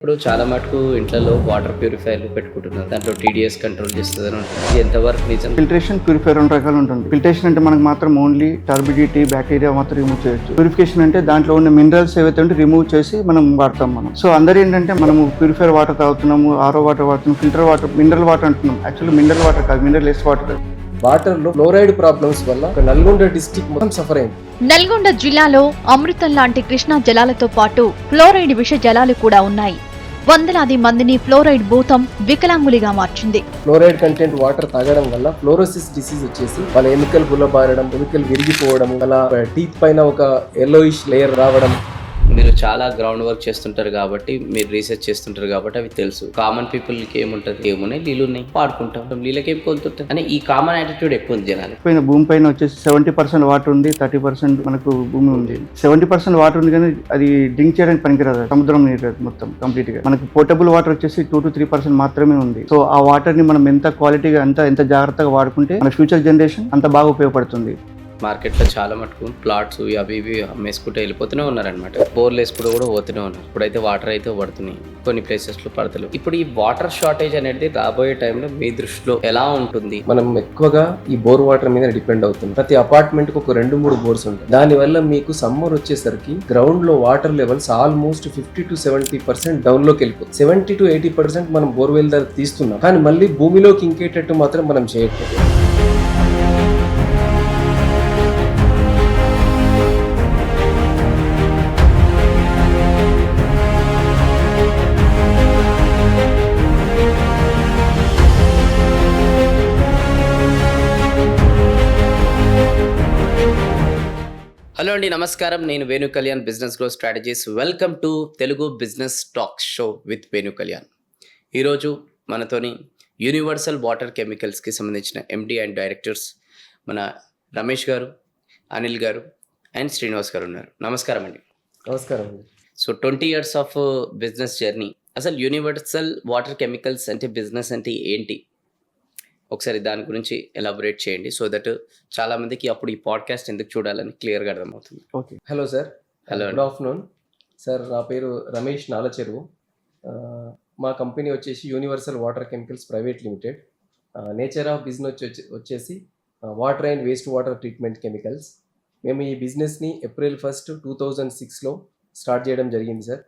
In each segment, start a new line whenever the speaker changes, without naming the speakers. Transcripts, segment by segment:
ఇప్పుడు చాలా మటుకు ఇంట్లలో వాటర్ ప్యూరిఫైర్లు పెట్టుకుంటున్నారు. దాంట్లో టీడీఎస్ కంట్రోల్ చేస్తుందని ఉంటుంది. ఇది ఎంతవరకు నిజం?
ఫిల్టరేషన్, ప్యూరిఫైర్ 2 రకాలు ఉంటుంది. ఫిల్టరేషన్ అంటే మనకు మాత్రం ఓన్లీ టర్బిడిటీ, బ్యాక్టీరియా మాత్రం రిమూవ్ చేయొచ్చు. ప్యూరిఫికేషన్ అంటే దాంట్లో ఉన్న మినరల్స్ ఏవైతే ఉంటే రిమూవ్ చేసి మనం వాడతాం. సో అందరూ ఏంటంటే మనము ప్యూరిఫైర్ వాటర్ తాగుతున్నాము, ఆరో వాటర్ వాడుతున్నాం, ఫిల్టర్ వాటర్, మినరల్ వాటర్ అంటున్నాం. యాక్చువల్లీ మినరల్ వాటర్ కాదు, మినరల్ లెస్ వాటర్.
వాటర్ లో ఫ్లోరైడ్ ప్రాబ్లమ్స్ వల్ల నల్గొండ డిస్ట్రిక్ట్ మొత్తం సఫర్ అయింది.
నల్గొండ జిల్లాలో అమృతం లాంటి కృష్ణా జలాలతో పాటు ఫ్లోరైడ్ విష జలాలు కూడా ఉన్నాయి. వందలాది మందిని ఫ్లోరైడ్ భూతం వికలాంగులిగా మార్చింది.
ఫ్లోరైడ్ కంటెంట్ వాటర్ తాగడం వల్ల ఫ్లోరోసిస్ డిసీజ్ వచ్చేసి వాళ్ళ ఎముకలు గుల్లబారడం, ఎముకలు విరిగిపోవడం, వాళ్ళ టీత్ పైన ఒక ఎల్లోయిష్ లేయర్ రావడం.
మీరు చాలా గ్రౌండ్ వర్క్ చేస్తుంటారు కాబట్టి, మీరు రీసెర్చ్ చేస్తుంటారు కాబట్టి అవి తెలుసు. కామన్ పీపుల్కి ఏముంటుంది, ఏమున్నాయి, నీళ్ళు ఉన్నాయి, పాడుకుంటాం, నీళ్ళకి ఏం కోలుతుంటాయి అని ఈ కామన్ యాటిట్యూడ్ ఎక్కువ ఉంది జనాలు.
భూమి పైన వచ్చేసి 70% వాటర్ ఉంది, 30% మనకు భూమి ఉంది. 70% వాటర్ ఉంది కానీ అది డ్రింక్ చేయడానికి పనికిరాదు, సముద్రం నీరు మొత్తం కంప్లీట్ గా. మనకు పోర్టబుల్ వాటర్ వచ్చేసి 2 to 3% మాత్రమే ఉంది. సో ఆ వాటర్ ని మనం ఎంత క్వాలిటీగా, ఎంత జాగ్రత్తగా వాడుకుంటే మన ఫ్యూచర్ జనరేషన్ అంత బాగా ఉపయోగపడుతుంది.
మార్కెట్లో చాలా మటుకు ప్లాట్స్ అవి ఇవి అమ్మేసుకుంటూ వెళ్ళిపోతూనే ఉన్నారనమాట. బోర్లు వేసుకుంటూ కూడా పోతూనే ఉన్నారు. ఇప్పుడైతే వాటర్ అయితే పడుతున్నాయి, కొన్ని ప్లేసెస్లో పడతలేవు. ఇప్పుడు ఈ వాటర్ షార్టేజ్ అనేది రాబోయే టైంలో మీ దృష్టిలో ఎలా ఉంటుంది?
మనం ఎక్కువగా ఈ బోర్ వాటర్ మీద డిపెండ్ అవుతుంది. ప్రతి అపార్ట్మెంట్ కు ఒక 2-3 బోర్స్ ఉంటాయి. దాని వల్ల మీకు సమ్మర్ వచ్చేసరికి గ్రౌండ్ లో water levels almost 50 to 70% down లోకి వెళ్ళిపోతుంది. 70 to 80% మనం బోర్వెల్ దగ్గర తీస్తున్నాం, కానీ మళ్ళీ భూమిలోకి ఇంకేటట్టు మాత్రం మనం చేయట్లేదు.
హలో అండి, నమస్కారం. నేను Venu Kalyan, business growth strategies. Welcome to Telugu business talk show with Venu Kalyan. ఈరోజు మనతోని యూనివర్సల్ వాటర్ కెమికల్స్కి సంబంధించిన ఎండి అండ్ డైరెక్టర్స్ మన రమేష్ గారు, అనిల్ గారు అండ్ శ్రీనివాస్ గారు ఉన్నారు. నమస్కారం అండి.
నమస్కారం అండి.
So 20 years of business journey. అసలు యూనివర్సల్ వాటర్ కెమికల్స్ అంటే బిజినెస్ అంటే ఏంటి? ఒకసారి దాని గురించి ఎలాబొరేట్ చేయండి, సో దట్ చాలా మందికి అప్పుడు ఈ పాడ్కాస్ట్ ఎందుకు చూడాలని క్లియర్గా అర్థమవుతుంది.
Okay.
Hello sir.
Hello.
Good afternoon sir. నా పేరు రమేష్ నాలచెరువు. మా కంపెనీ వచ్చేసి universal water chemicals private limited. Nature of business వచ్చేసి water and waste water treatment chemicals. మేము ఈ బిజినెస్ని April 1, 2006లో స్టార్ట్ చేయడం జరిగింది sir.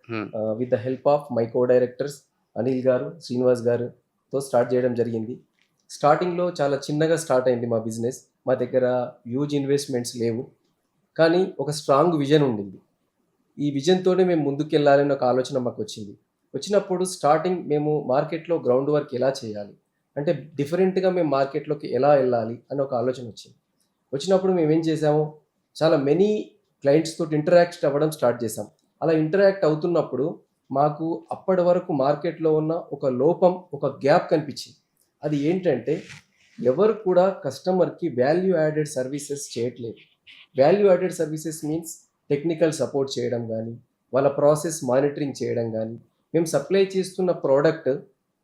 With the help of my co directors Anil garu, Srinivas గారుతో start చేయడం జరిగింది. స్టార్టింగ్లో చాలా చిన్నగా స్టార్ట్ అయింది మా బిజినెస్. మా దగ్గర హ్యూజ్ ఇన్వెస్ట్మెంట్స్ లేవు, కానీ ఒక స్ట్రాంగ్ విజన్ ఉండింది. ఈ విజన్తోనే మేము ముందుకెళ్ళాలని ఒక ఆలోచన మాకు వచ్చినప్పుడు స్టార్టింగ్ మేము మార్కెట్లో గ్రౌండ్ వర్క్ ఎలా చేయాలి, అంటే డిఫరెంట్గా మేము మార్కెట్లోకి ఎలా వెళ్ళాలి అని ఒక ఆలోచన వచ్చినప్పుడు మేము ఏం చేసాము, చాలా మెనీ క్లయింట్స్ తోటి ఇంటరాక్ట్ అవ్వడం స్టార్ట్ చేసాం. అలా ఇంటరాక్ట్ అవుతున్నప్పుడు మాకు అప్పటి వరకు మార్కెట్లో ఉన్న ఒక లోపం, ఒక గ్యాప్ కనిపించింది. అది ఏంటంటే ఎవరు కూడా కస్టమర్కి వాల్యూ యాడెడ్ సర్వీసెస్ చేయట్లేదు. Value added services means technical support చేయడం కానీ, వాళ్ళ ప్రాసెస్ మానిటరింగ్ చేయడం కానీ, మేము సప్లై చేస్తున్న ప్రోడక్ట్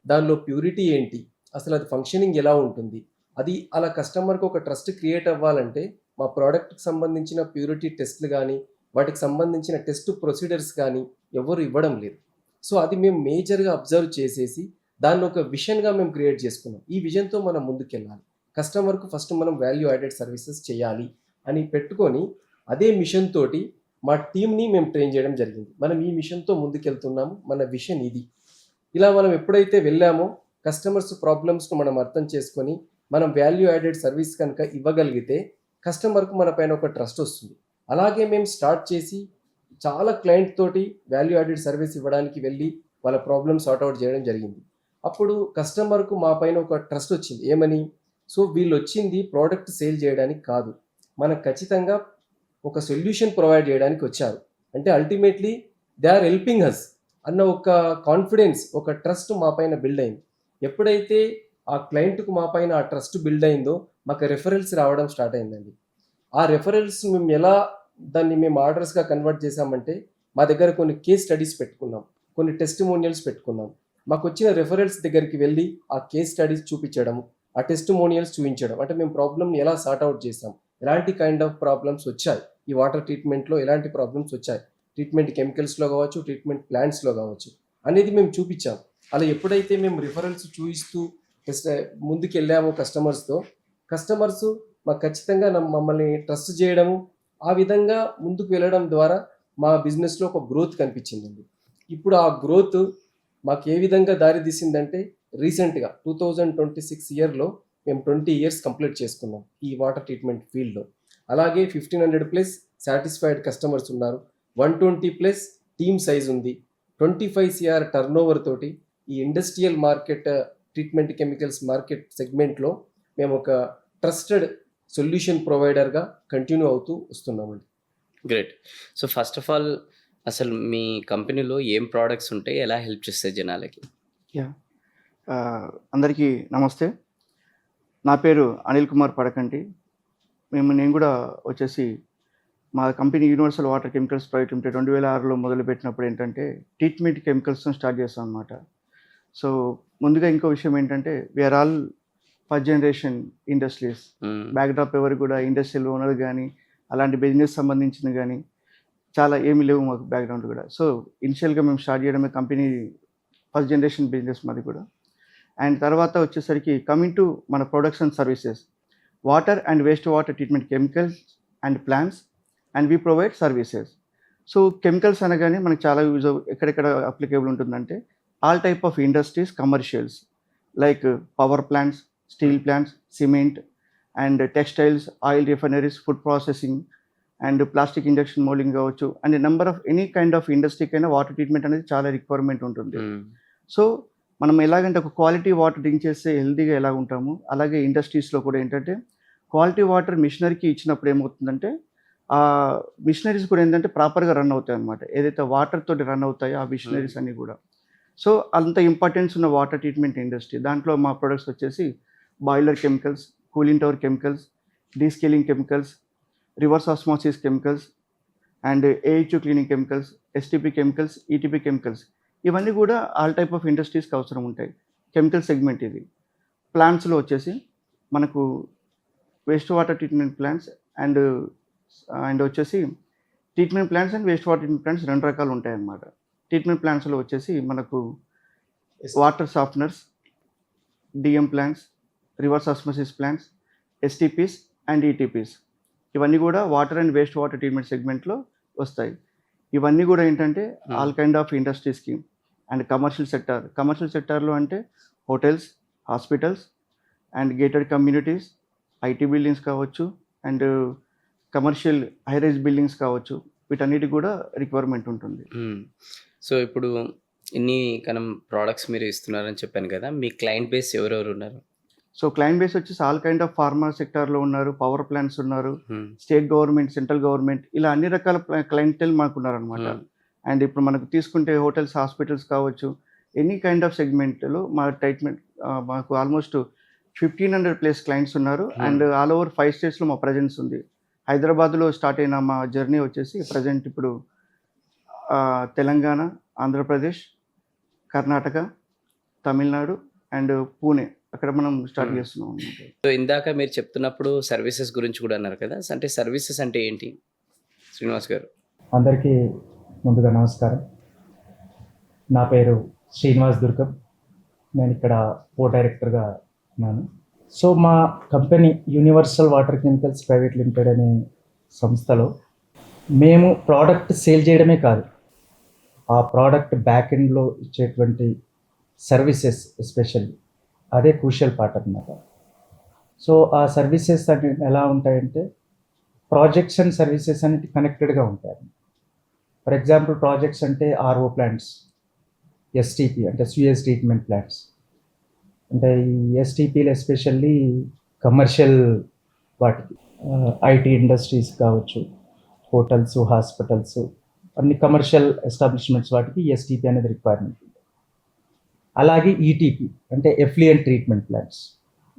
దానిలో ప్యూరిటీ ఏంటి, అసలు అది ఫంక్షనింగ్ ఎలా ఉంటుంది, అది అలా కస్టమర్కి ఒక ట్రస్ట్ క్రియేట్ అవ్వాలంటే మా ప్రోడక్ట్కి సంబంధించిన ప్యూరిటీ టెస్ట్లు కానీ, వాటికి సంబంధించిన టెస్ట్ ప్రొసీడర్స్ కానీ ఎవరు ఇవ్వడం లేదు. సో అది మేము మేజర్గా అబ్జర్వ్ చేసేసి దాన్ని ఒక విషన్గా మేము క్రియేట్ చేసుకున్నాం. ఈ విజన్తో మనం ముందుకెళ్ళాలి, కస్టమర్కు ఫస్ట్ మనం వాల్యూ యాడెడ్ సర్వీసెస్ చేయాలి అని పెట్టుకొని అదే మిషన్ తోటి మా టీమ్ని మేము ట్రైన్ చేయడం జరిగింది. మనం ఈ మిషన్తో ముందుకెళ్తున్నాము, మన విషన్ ఇది. ఇలా మనం ఎప్పుడైతే వెళ్ళామో కస్టమర్స్ ప్రాబ్లమ్స్ను మనం అర్థం చేసుకొని మనం వాల్యూ యాడెడ్ సర్వీస్ కనుక ఇవ్వగలిగితే కస్టమర్కు మన పైన ఒక ట్రస్ట్ వస్తుంది. అలాగే మేము స్టార్ట్ చేసి చాలా క్లయింట్ తోటి వాల్యూ యాడెడ్ సర్వీస్ ఇవ్వడానికి వెళ్ళి వాళ్ళ ప్రాబ్లమ్ సార్ట్అవుట్ చేయడం జరిగింది. అప్పుడు కస్టమర్కు మా పైన ఒక ట్రస్ట్ వచ్చింది. ఏమని, సో వీళ్ళు వచ్చింది ప్రోడక్ట్ సేల్ చేయడానికి కాదు, మనకు ఖచ్చితంగా ఒక సొల్యూషన్ ప్రొవైడ్ చేయడానికి వచ్చారు, అంటే ultimately they are helping us అన్న ఒక కాన్ఫిడెన్స్, ఒక ట్రస్ట్ మా పైన బిల్డ్ అయింది. ఎప్పుడైతే ఆ క్లయింట్కు మా పైన ఆ ట్రస్ట్ బిల్డ్ అయిందో మాకు రెఫరల్స్ రావడం స్టార్ట్ అయిందండి. ఆ రెఫరల్స్ మేము ఎలా దాన్ని మేము ఆర్డర్స్గా కన్వర్ట్ చేసామంటే మా దగ్గర కొన్ని కేస్ స్టడీస్ పెట్టుకున్నాం, కొన్ని టెస్టిమోనియల్స్ పెట్టుకున్నాం. మాకు వచ్చిన రెఫరల్స్ దగ్గరికి వెళ్ళి ఆ కేస్ స్టడీస్ చూపించడం, ఆ టెస్టిమోనియల్స్ చూపించడం, అంటే మేము ప్రాబ్లమ్ని ఎలా సార్ట్అవుట్ చేసాం, ఎలాంటి కైండ్ ఆఫ్ ప్రాబ్లమ్స్ వచ్చాయి ఈ వాటర్ ట్రీట్మెంట్లో, ఎలాంటి ప్రాబ్లమ్స్ వచ్చాయి ట్రీట్మెంట్ కెమికల్స్లో కావచ్చు, ట్రీట్మెంట్ ప్లాంట్స్లో కావచ్చు అనేది మేము చూపించాం. అలా ఎప్పుడైతే మేము రిఫరల్స్ చూపిస్తూ ముందుకు వెళ్ళామో కస్టమర్స్ మాకు ఖచ్చితంగా మమ్మల్ని ట్రస్ట్ చేయడము, ఆ విధంగా ముందుకు వెళ్ళడం ద్వారా మా బిజినెస్లో ఒక గ్రోత్ కనిపించిందండి. ఇప్పుడు ఆ గ్రోత్ మాకు ఏ విధంగా దారి తీసిందంటే రీసెంట్గా 2026 ఇయర్లో మేము 20 ఇయర్స్ కంప్లీట్ చేసుకున్నాం ఈ వాటర్ ట్రీట్మెంట్ ఫీల్డ్లో. అలాగే 1500+ సాటిస్ఫైడ్ కస్టమర్స్ ఉన్నారు, 120+ టీమ్ సైజ్ ఉంది, 25 CR టర్నోవర్ తోటి ఈ industrial market treatment chemicals market సెగ్మెంట్లో మేము ఒక ట్రస్టెడ్ సొల్యూషన్ ప్రొవైడర్గా కంటిన్యూ అవుతూ వస్తున్నామండి.
Great. So first of all అసలు మీ కంపెనీలో ఏం ప్రోడక్ట్స్ ఉంటాయి, ఎలా హెల్ప్ చేస్తాయి జనాలకి?
యా అందరికీ నమస్తే. నా పేరు అనిల్ కుమార్ పడకంటి. నేను కూడా వచ్చేసి మా company universal water chemicals private limited 2006లో మొదలుపెట్టినప్పుడు ఏంటంటే ట్రీట్మెంట్ కెమికల్స్తో స్టార్ట్ చేస్తాం అనమాట. సో ముందుగా ఇంకో విషయం ఏంటంటే we are all first generation industries. Backdrop ఎవరు కూడా ఇండస్ట్రియల్ ఓనర్ కానీ అలాంటి బిజినెస్ సంబంధించిన కానీ చాలా ఏమీ లేవు మాకు బ్యాక్గ్రౌండ్ కూడా. సో ఇనిషియల్గా మేము స్టార్ట్ చేయడమే కంపెనీ ఫస్ట్ జనరేషన్ బిజినెస్ మాది కూడా. అండ్ తర్వాత వచ్చేసరికి కమింగ్ టు మన products and services, water and waste water treatment chemicals and plants and we provide services. So chemicals అనగానే మనకు చాలా యూజ్ ఎక్కడెక్కడ అప్లికేబుల్ ఉంటుందంటే all type of industries, commercials like power plants, steel plants, cement and textiles, oil refineries, food processing and plastic injection moulding కావచ్చు, and number of any kind of ఇండస్ట్రీకి అయినా water treatment అనేది చాలా requirement ఉంటుంది. So మనం ఎలాగంటే ఒక quality water drink చేస్తే హెల్తీగా ఎలా ఉంటామో అలాగే ఇండస్ట్రీస్లో కూడా ఏంటంటే క్వాలిటీ వాటర్ మిషనరీకి ఇచ్చినప్పుడు ఏమవుతుందంటే ఆ మిషనరీస్ కూడా ఏంటంటే ప్రాపర్గా రన్ అవుతాయి అన్నమాట. ఏదైతే వాటర్ తోటి రన్ అవుతాయో ఆ మిషనరీస్ అన్నీ కూడా. సో అంత ఇంపార్టెన్స్ ఉన్న వాటర్ ట్రీట్మెంట్ ఇండస్ట్రీ. దాంట్లో మా ప్రొడక్ట్స్ వచ్చేసి boiler chemicals, cooling tower chemicals, descaling chemicals, reverse osmosis chemicals and AHU cleaning chemicals, STP chemicals, ETP chemicals, ఇవన్నీ కూడా ఆల్ టైప్ ఆఫ్ ఇండస్ట్రీస్కి అవసరం ఉంటాయి. కెమికల్ సెగ్మెంట్ ఇది. ప్లాంట్స్లో వచ్చేసి మనకు waste water treatment plants and వచ్చేసి treatment plants and waste water treatment plants 2 రకాలు ఉంటాయన్నమాట. ట్రీట్మెంట్ ప్లాంట్స్లో వచ్చేసి మనకు water softeners, DM plants, reverse osmosis plants, STPs and ETPs, ఇవన్నీ కూడా water and waste water treatment సెగ్మెంట్లో వస్తాయి. ఇవన్నీ కూడా ఏంటంటే ఆల్ కైండ్ ఆఫ్ ఇండస్ట్రీస్కి. అండ్ కమర్షియల్ సెక్టార్లో అంటే hotels, hospitals and gated communities, IT buildings కావచ్చు అండ్ కమర్షియల్ హైరైజ్ బిల్డింగ్స్ కావచ్చు, వీటన్నిటికి కూడా రిక్వైర్మెంట్ ఉంటుంది.
సో ఇప్పుడు ఇన్ని కనం ప్రోడక్ట్స్ మీరు ఇస్తున్నారని చెప్పాను కదా, మీ క్లయింట్ బేస్ ఎవరెవరు ఉన్నారు?
సో క్లయింట్ బేస్ వచ్చేసి ఆల్ కైండ్ ఆఫ్ ఫార్మా సెక్టార్లో ఉన్నారు, పవర్ ప్లాంట్స్ ఉన్నారు, స్టేట్ గవర్నమెంట్, సెంట్రల్ గవర్నమెంట్, ఇలా అన్ని రకాల క్లయింటెల్ మాకు ఉన్నారనమాట. అండ్ ఇప్పుడు మనకు తీసుకుంటే హోటల్స్, హాస్పిటల్స్ కావచ్చు, ఎనీ కైండ్ ఆఫ్ సెగ్మెంట్లో మా ట్రీట్మెంట్ మాకు ఆల్మోస్ట్ 1500+ క్లయింట్స్ ఉన్నారు. అండ్ ఆల్ ఓవర్ 5 స్టేట్స్లో మా ప్రజెన్స్ ఉంది. హైదరాబాద్లో స్టార్ట్ అయిన మా జర్నీ వచ్చేసి ప్రజెంట్ ఇప్పుడు తెలంగాణ, ఆంధ్రప్రదేశ్, కర్ణాటక, తమిళనాడు అండ్ పూణే, అక్కడ మనం స్టార్ట్ చేస్తున్నాం అన్నమాట.
సో ఇందాక మీరు చెప్తున్నప్పుడు సర్వీసెస్ గురించి కూడా అన్నారు కదా, అంటే సర్వీసెస్ అంటే ఏంటి శ్రీనివాస్ గారు?
అందరికీ ముందుగా నమస్కారం. నా పేరు శ్రీనివాస్ దుర్గం. నేను ఇక్కడ కో డైరెక్టర్గా ఉన్నాను. సో మా company universal water chemicals private limited అనే సంస్థలో మేము ప్రోడక్ట్ సేల్ చేయడమే కాదు, ఆ ప్రోడక్ట్ బ్యాక్ ఎండ్లో ఇచ్చేటువంటి సర్వీసెస్ ఎస్పెషల్లీ అదే క్రూషియల్ పార్ట్ అన్నమాట. సో ఆ సర్వీసెస్ అంటే ఎలా ఉంటాయంటే ప్రాజెక్ట్స్ అండ్ సర్వీసెస్ అనేవి కనెక్టెడ్గా ఉంటాయి. ఫర్ ఎగ్జాంపుల్ ప్రాజెక్ట్స్ అంటే ఆర్ఓ ప్లాంట్స్, ఎస్టీపీ అంటే స్యూయేజ్ ట్రీట్మెంట్ ప్లాంట్స్, అంటే ఈ ఎస్టీపీలు ఎస్పెషల్లీ కమర్షియల్ వాటికి, ఐటీ ఇండస్ట్రీస్ కావచ్చు, హోటల్స్, హాస్పిటల్స్, అన్ని కమర్షియల్ ఎస్టాబ్లిష్మెంట్స్ వాటికి ఎస్టీపీ అనేది రిక్వైర్మెంట్. అలాగే ఈటీపీ అంటే ఎఫ్లుయెంట్ ట్రీట్మెంట్ ప్లాంట్స్,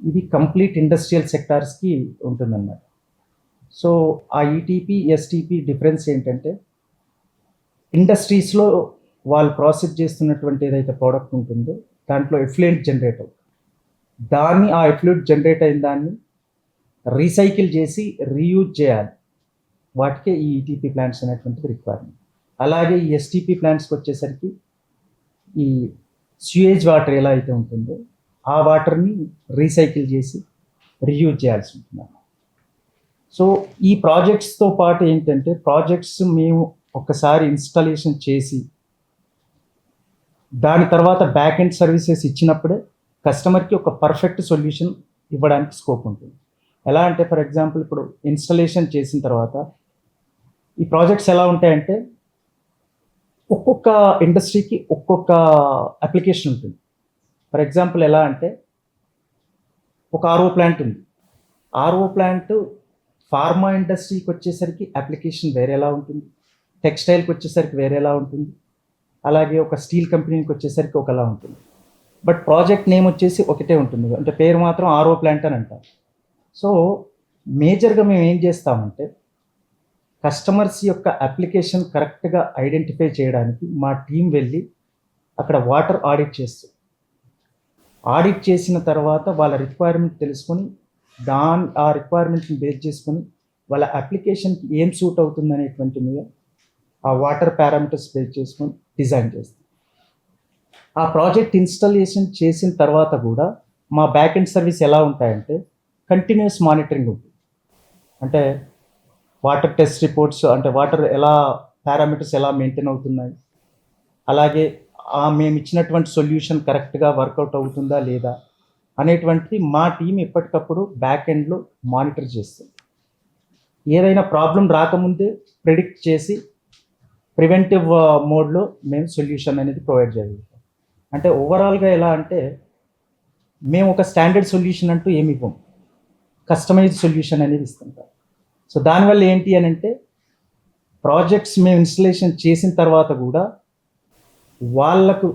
ఇది కంప్లీట్ ఇండస్ట్రియల్ సెక్టార్స్కి ఉంటుందన్నమాట. సో ఆ ఈటీపీ, ఎస్టీపీ డిఫరెన్స్ ఏంటంటే ఇండస్ట్రీస్లో వాళ్ళు ప్రాసెస్ చేస్తున్నటువంటి ఏదైతే ప్రోడక్ట్ ఉంటుందో దాంట్లో ఎఫ్లుయెంట్ జనరేట్ అవుతుంది. ఆ ఎఫ్లుయెంట్ జనరేట్ అయిన దాన్ని రీసైకిల్ చేసి రీయూజ్ చేయాలి. వాటికే ఈ ఈటీపీ ప్లాంట్స్ అనేటువంటిది రిక్వైర్మెంట్. అలాగే ఈ ఎస్టీపీ ప్లాంట్స్కి వచ్చేసరికి ఈ స్యూయేజ్ వాటర్ ఎలా అయితే ఉంటుందో ఆ వాటర్ని రీసైకిల్ చేసి రీయూజ్ చేయాల్సి ఉంటుంది. సో ఈ ప్రాజెక్ట్స్తో పాటు ఏంటంటే ప్రాజెక్ట్స్ మేము ఒకసారి ఇన్స్టాలేషన్ చేసి దాని తర్వాత బ్యాక్ ఎండ్ సర్వీసెస్ ఇచ్చినప్పుడే కస్టమర్కి ఒక పర్ఫెక్ట్ సొల్యూషన్ ఇవ్వడానికి స్కోప్ ఉంటుంది. ఎలా అంటే ఫర్ ఎగ్జాంపుల్ ఇప్పుడు ఇన్స్టాలేషన్ చేసిన తర్వాత ఈ ప్రాజెక్ట్స్ ఎలా ఉంటాయంటే ఒక్కొక్క ఇండస్ట్రీకి ఒక్కొక్క అప్లికేషన్ ఉంటుంది. ఫర్ ఎగ్జాంపుల్ ఎలా అంటే ఒక ఆర్ఓ ప్లాంట్ ఉంది. ఆర్ఓ ప్లాంట్ ఫార్మా ఇండస్ట్రీకి వచ్చేసరికి అప్లికేషన్ వేరేలా ఉంటుంది, టెక్స్టైల్కి వచ్చేసరికి వేరేలా ఉంటుంది, అలాగే ఒక స్టీల్ కంపెనీకి వచ్చేసరికి ఒకలా ఉంటుంది. బట్ ప్రాజెక్ట్ నేమ్ వచ్చేసి ఒకటే ఉంటుంది, అంటే పేరు మాత్రం ఆర్ఓ ప్లాంట్ అని అంటారు. సో మేజర్గా మేము ఏం చేస్తామంటే కస్టమర్స్ యొక్క అప్లికేషన్ కరెక్ట్గా ఐడెంటిఫై చేయడానికి మా టీం వెళ్ళి అక్కడ వాటర్ ఆడిట్ చేస్తాం. ఆడిట్ చేసిన తర్వాత వాళ్ళ రిక్వైర్మెంట్ తెలుసుకొని ఆ రిక్వైర్మెంట్ని బేస్ చేసుకొని వాళ్ళ అప్లికేషన్కి ఏం సూట్ అవుతుంది అనేటువంటి మీద ఆ వాటర్ పారామీటర్స్ బేస్ చేసుకొని డిజైన్ చేస్తాం. ఆ ప్రాజెక్ట్ ఇన్స్టాలేషన్ చేసిన తర్వాత కూడా మా బ్యాక్ ఎండ్ సర్వీస్ ఎలా ఉంటాయంటే కంటిన్యూస్ మానిటరింగ్ ఉంటుంది. అంటే వాటర్ టెస్ట్ రిపోర్ట్స్, అంటే వాటర్ ఎలా పారామీటర్స్ ఎలా మెయింటైన్ అవుతున్నాయి, అలాగే మేము ఇచ్చినటువంటి సొల్యూషన్ కరెక్ట్గా వర్కౌట్ అవుతుందా లేదా అనేటువంటిది మా టీం ఎప్పటికప్పుడు బ్యాక్ ఎండ్లో మానిటర్ చేస్తుంది. ఏదైనా ప్రాబ్లం రాకముందే ప్రిడిక్ట్ చేసి ప్రివెంటివ్ మోడ్లో మేము సొల్యూషన్ అనేది ప్రొవైడ్ చేయగలుగుతాం. అంటే ఓవరాల్గా ఎలా అంటే మేము ఒక స్టాండర్డ్ సొల్యూషన్ అంటూ ఏమి ఇవ్వం, కస్టమైజ్ సొల్యూషన్ అనేది ఇస్తుంటాం. సో దానివల్ల ఏంటి అని అంటే ప్రాజెక్ట్స్ మేము ఇన్స్టలేషన్ చేసిన తర్వాత కూడా వాళ్ళకు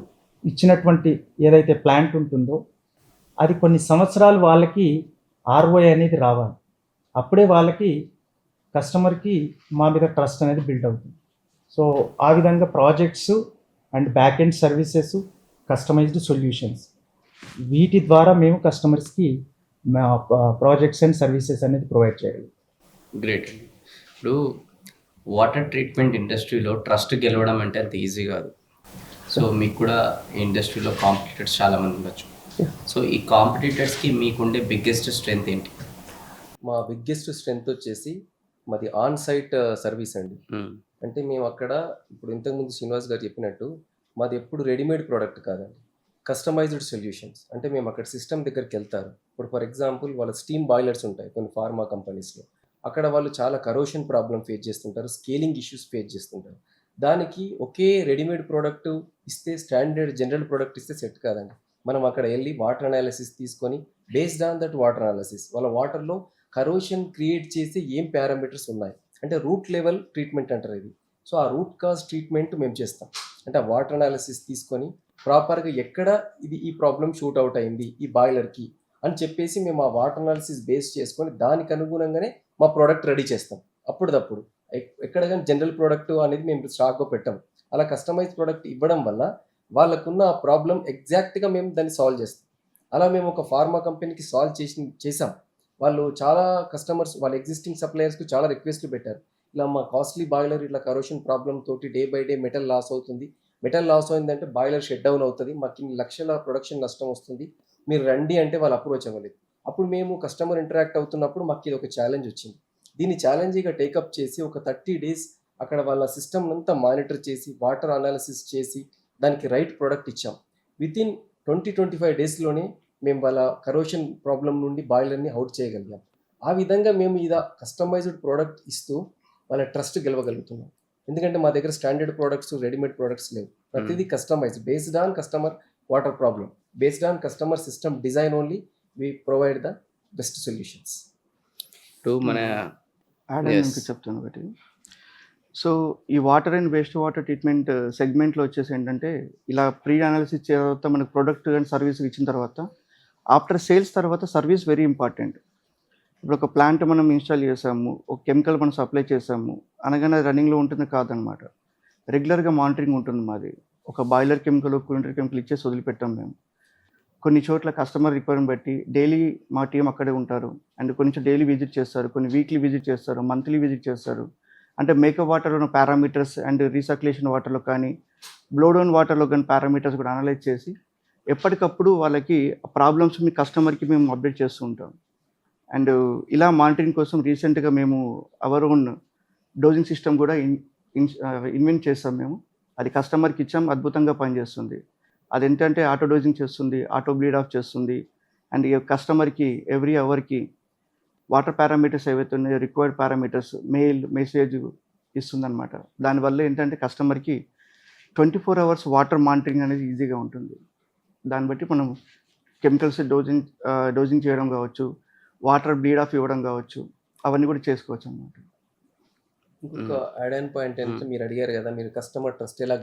ఇచ్చినటువంటి ఏదైతే ప్లాంట్ ఉంటుందో అది కొన్ని సంవత్సరాలు వాళ్ళకి ఆర్ఓఐ అనేది రావాలి. అప్పుడే వాళ్ళకి కస్టమర్కి మా మీద ట్రస్ట్ అనేది బిల్డ్ అవుతుంది. సో ఆ విధంగా projects and back end services, customized solutions, వీటి ద్వారా మేము కస్టమర్స్కి మా ప్రాజెక్ట్స్ అండ్ సర్వీసెస్ అనేది ప్రొవైడ్ చేయాలి.
గ్రేట్. ఇప్పుడు వాటర్ ట్రీట్మెంట్ ఇండస్ట్రీలో ట్రస్ట్ గెలవడం అంటే అంత ఈజీ కాదు. సో మీకు కూడా ఈ ఇండస్ట్రీలో కాంపిటీటర్స్ చాలామంది ఉండొచ్చు. సో ఈ కాంపిటీటర్స్కి మీకుండే బిగ్గెస్ట్ స్ట్రెంగ్త్ ఏంటి?
మా బిగ్గెస్ట్ స్ట్రెంగ్త్ వచ్చేసి మాది ఆన్ సైట్ సర్వీస్ అండి. అంటే మేము అక్కడ ఇప్పుడు ఇంతకుముందు శ్రీనివాస్ గారు చెప్పినట్టు మాది ఎప్పుడు రెడీమేడ్ ప్రోడక్ట్ కాదండి, కస్టమైజ్డ్ సొల్యూషన్స్. అంటే మేము అక్కడ సిస్టమ్ దగ్గరికి వెళ్తారు. ఇప్పుడు ఫర్ ఎగ్జాంపుల్ వాళ్ళ స్టీమ్ బాయిలర్స్ ఉంటాయి కొన్ని ఫార్మా కంపెనీస్లో, అక్కడ వాళ్ళు చాలా కరోషన్ ప్రాబ్లం ఫేస్ చేస్తుంటారు, స్కేలింగ్ ఇష్యూస్ ఫేస్ చేస్తుంటారు. దానికి ఒకే రెడీమేడ్ ప్రోడక్ట్ ఇస్తే, స్టాండర్డ్ జనరల్ ప్రోడక్ట్ ఇస్తే సెట్ కాదండి. మనం అక్కడ వెళ్ళి వాటర్ అనాలిసిస్ తీసుకొని based on that water analysis వాళ్ళ వాటర్లో కరోషన్ క్రియేట్ చేసి ఏం పారామీటర్స్ ఉన్నాయి అంటే రూట్ లెవెల్ ట్రీట్మెంట్ అంటారు ఇది. సో ఆ రూట్ కాజ్ ట్రీట్మెంట్ మేము చేస్తాం. అంటే ఆ వాటర్ అనాలిసిస్ తీసుకొని ప్రాపర్గా ఎక్కడ ఈ ప్రాబ్లం షూట్ అవుట్ అయింది ఈ బాయిలర్కి అని చెప్పేసి మేము ఆ వాటర్ అనాలిసిస్ బేస్ చేసుకొని దానికి అనుగుణంగానే మా ప్రోడక్ట్ రెడీ చేస్తాం. అప్పుడప్పుడు ఎక్కడ కానీ జనరల్ ప్రోడక్ట్ అనేది మేము స్టాక్గా పెట్టాం. అలా కస్టమైజ్ ప్రోడక్ట్ ఇవ్వడం వల్ల వాళ్ళకున్న ఆ ప్రాబ్లం ఎగ్జాక్ట్గా మేము దాన్ని సాల్వ్ చేస్తాం. అలా మేము ఒక ఫార్మా కంపెనీకి సాల్వ్ చేసాం. వాళ్ళు చాలా కస్టమర్స్ వాళ్ళ ఎగ్జిస్టింగ్ సప్లయర్స్కి చాలా రిక్వెస్ట్లు పెట్టారు, ఇలా మా కాస్ట్లీ బాయిలర్ ఇట్లా కరోషన్ ప్రాబ్లం తోటి day by day metal loss అవుతుంది, మెటల్ లాస్ అయిందంటే బాయిలర్ షట్ డౌన్ అవుతుంది, మాకు ఇన్ని లక్షల ప్రొడక్షన్ నష్టం వస్తుంది, మీరు రండి అంటే వాళ్ళు అప్రోచ్ అవ్వలేదు. అప్పుడు మేము కస్టమర్ ఇంటరాక్ట్ అవుతున్నప్పుడు మాకు ఇది ఒక ఛాలెంజ్ వచ్చింది. దీన్ని ఛాలెంజ్గా టేకప్ చేసి ఒక 30 days అక్కడ వాళ్ళ సిస్టమ్ అంతా మానిటర్ చేసి వాటర్ అనాలిసిస్ చేసి దానికి రైట్ ప్రోడక్ట్ ఇచ్చాం. వితిన్ 20-25 daysలోనే మేము వాళ్ళ కరోషన్ ప్రాబ్లం నుండి బాయిలర్ని అవుట్ చేయగలిగాం. ఆ విధంగా మేము ఇది కస్టమైజ్డ్ ప్రోడక్ట్ ఇస్తూ వాళ్ళ ట్రస్ట్ గెలవగలుగుతున్నాం. ఎందుకంటే మా దగ్గర స్టాండర్డ్ ప్రోడక్ట్స్, రెడీమేడ్ ప్రోడక్ట్స్ లేవు. ప్రతిదీ customize based on customer water problem, based on customer system design only we provide the best solutions.
ఇప్పుడు మన
చెప్తాను ఒకటి. సో ఈ water and waste water treatment సెగ్మెంట్లో వచ్చేసి ఏంటంటే ఇలా ప్రీ అనాలిసిస్ తర్వాత మనకు ప్రొడక్ట్ అండ్ సర్వీస్ ఇచ్చిన తర్వాత ఆఫ్టర్ సేల్స్ తర్వాత సర్వీస్ వెరీ ఇంపార్టెంట్. ఇప్పుడు ఒక ప్లాంట్ మనం ఇన్స్టాల్ చేసాము, ఒక కెమికల్ మనం సప్లై చేసాము అనగానే రన్నింగ్లో ఉంటుంది కాదనమాట. రెగ్యులర్గా మానిటరింగ్ ఉంటుంది మాది. ఒక బాయిలర్ కెమికల్, కూలింటర్ కెమికల్ ఇచ్చేసి వదిలిపెట్టాం మేము. కొన్ని చోట్ల కస్టమర్ రిక్వైర్మెంట్ బట్టి డైలీ మా టీం అక్కడే ఉంటారు. అండ్ కొంచెం డైలీ విజిట్ చేస్తారు, కొన్ని వీక్లీ విజిట్ చేస్తారు, మంత్లీ విజిట్ చేస్తారు. అంటే మేకప్ వాటర్లో పారామీటర్స్ అండ్ రీసర్క్యులేషన్ వాటర్లో కానీ బ్లో డౌన్ వాటర్లో కానీ పారామీటర్స్ కూడా అనలైజ్ చేసి ఎప్పటికప్పుడు వాళ్ళకి ప్రాబ్లమ్స్ మీ కస్టమర్కి మేము అప్డేట్ చేస్తూ ఉంటాం. అండ్ ఇలా మానిటరింగ్ కోసం రీసెంట్గా మేము అవర్ ఓన్ డోజింగ్ సిస్టమ్ కూడా ఇన్వెంట్ చేస్తాం మేము. అది కస్టమర్కి ఇచ్చాం, అద్భుతంగా పనిచేస్తుంది. అది ఏంటంటే ఆటో డోజింగ్ చేస్తుంది, ఆటో బ్లీడ్ ఆఫ్ చేస్తుంది. అండ్ ఈ కస్టమర్కి ఎవ్రీ అవర్కి వాటర్ పారామీటర్స్ ఏవైతే ఉన్నాయో రిక్వైర్డ్ పారామీటర్స్ మెసేజ్ ఇస్తుందన్నమాట. దానివల్ల ఏంటంటే కస్టమర్కి 24 hours వాటర్ మానిటరింగ్ అనేది ఈజీగా ఉంటుంది. దాన్ని బట్టి మనం కెమికల్స్ డోజింగ్ చేయడం కావచ్చు, వాటర్ బ్లీడ్ ఆఫ్ ఇవ్వడం కావచ్చు, అవన్నీ కూడా చేసుకోవచ్చు అన్నమాట.
ఇంకొక యాడ్ ఆన్ పాయింట్ ఏంటంటే మీరు అడిగారు కదా, మీరు కస్టమర్ ట్రస్ట్ ఎలా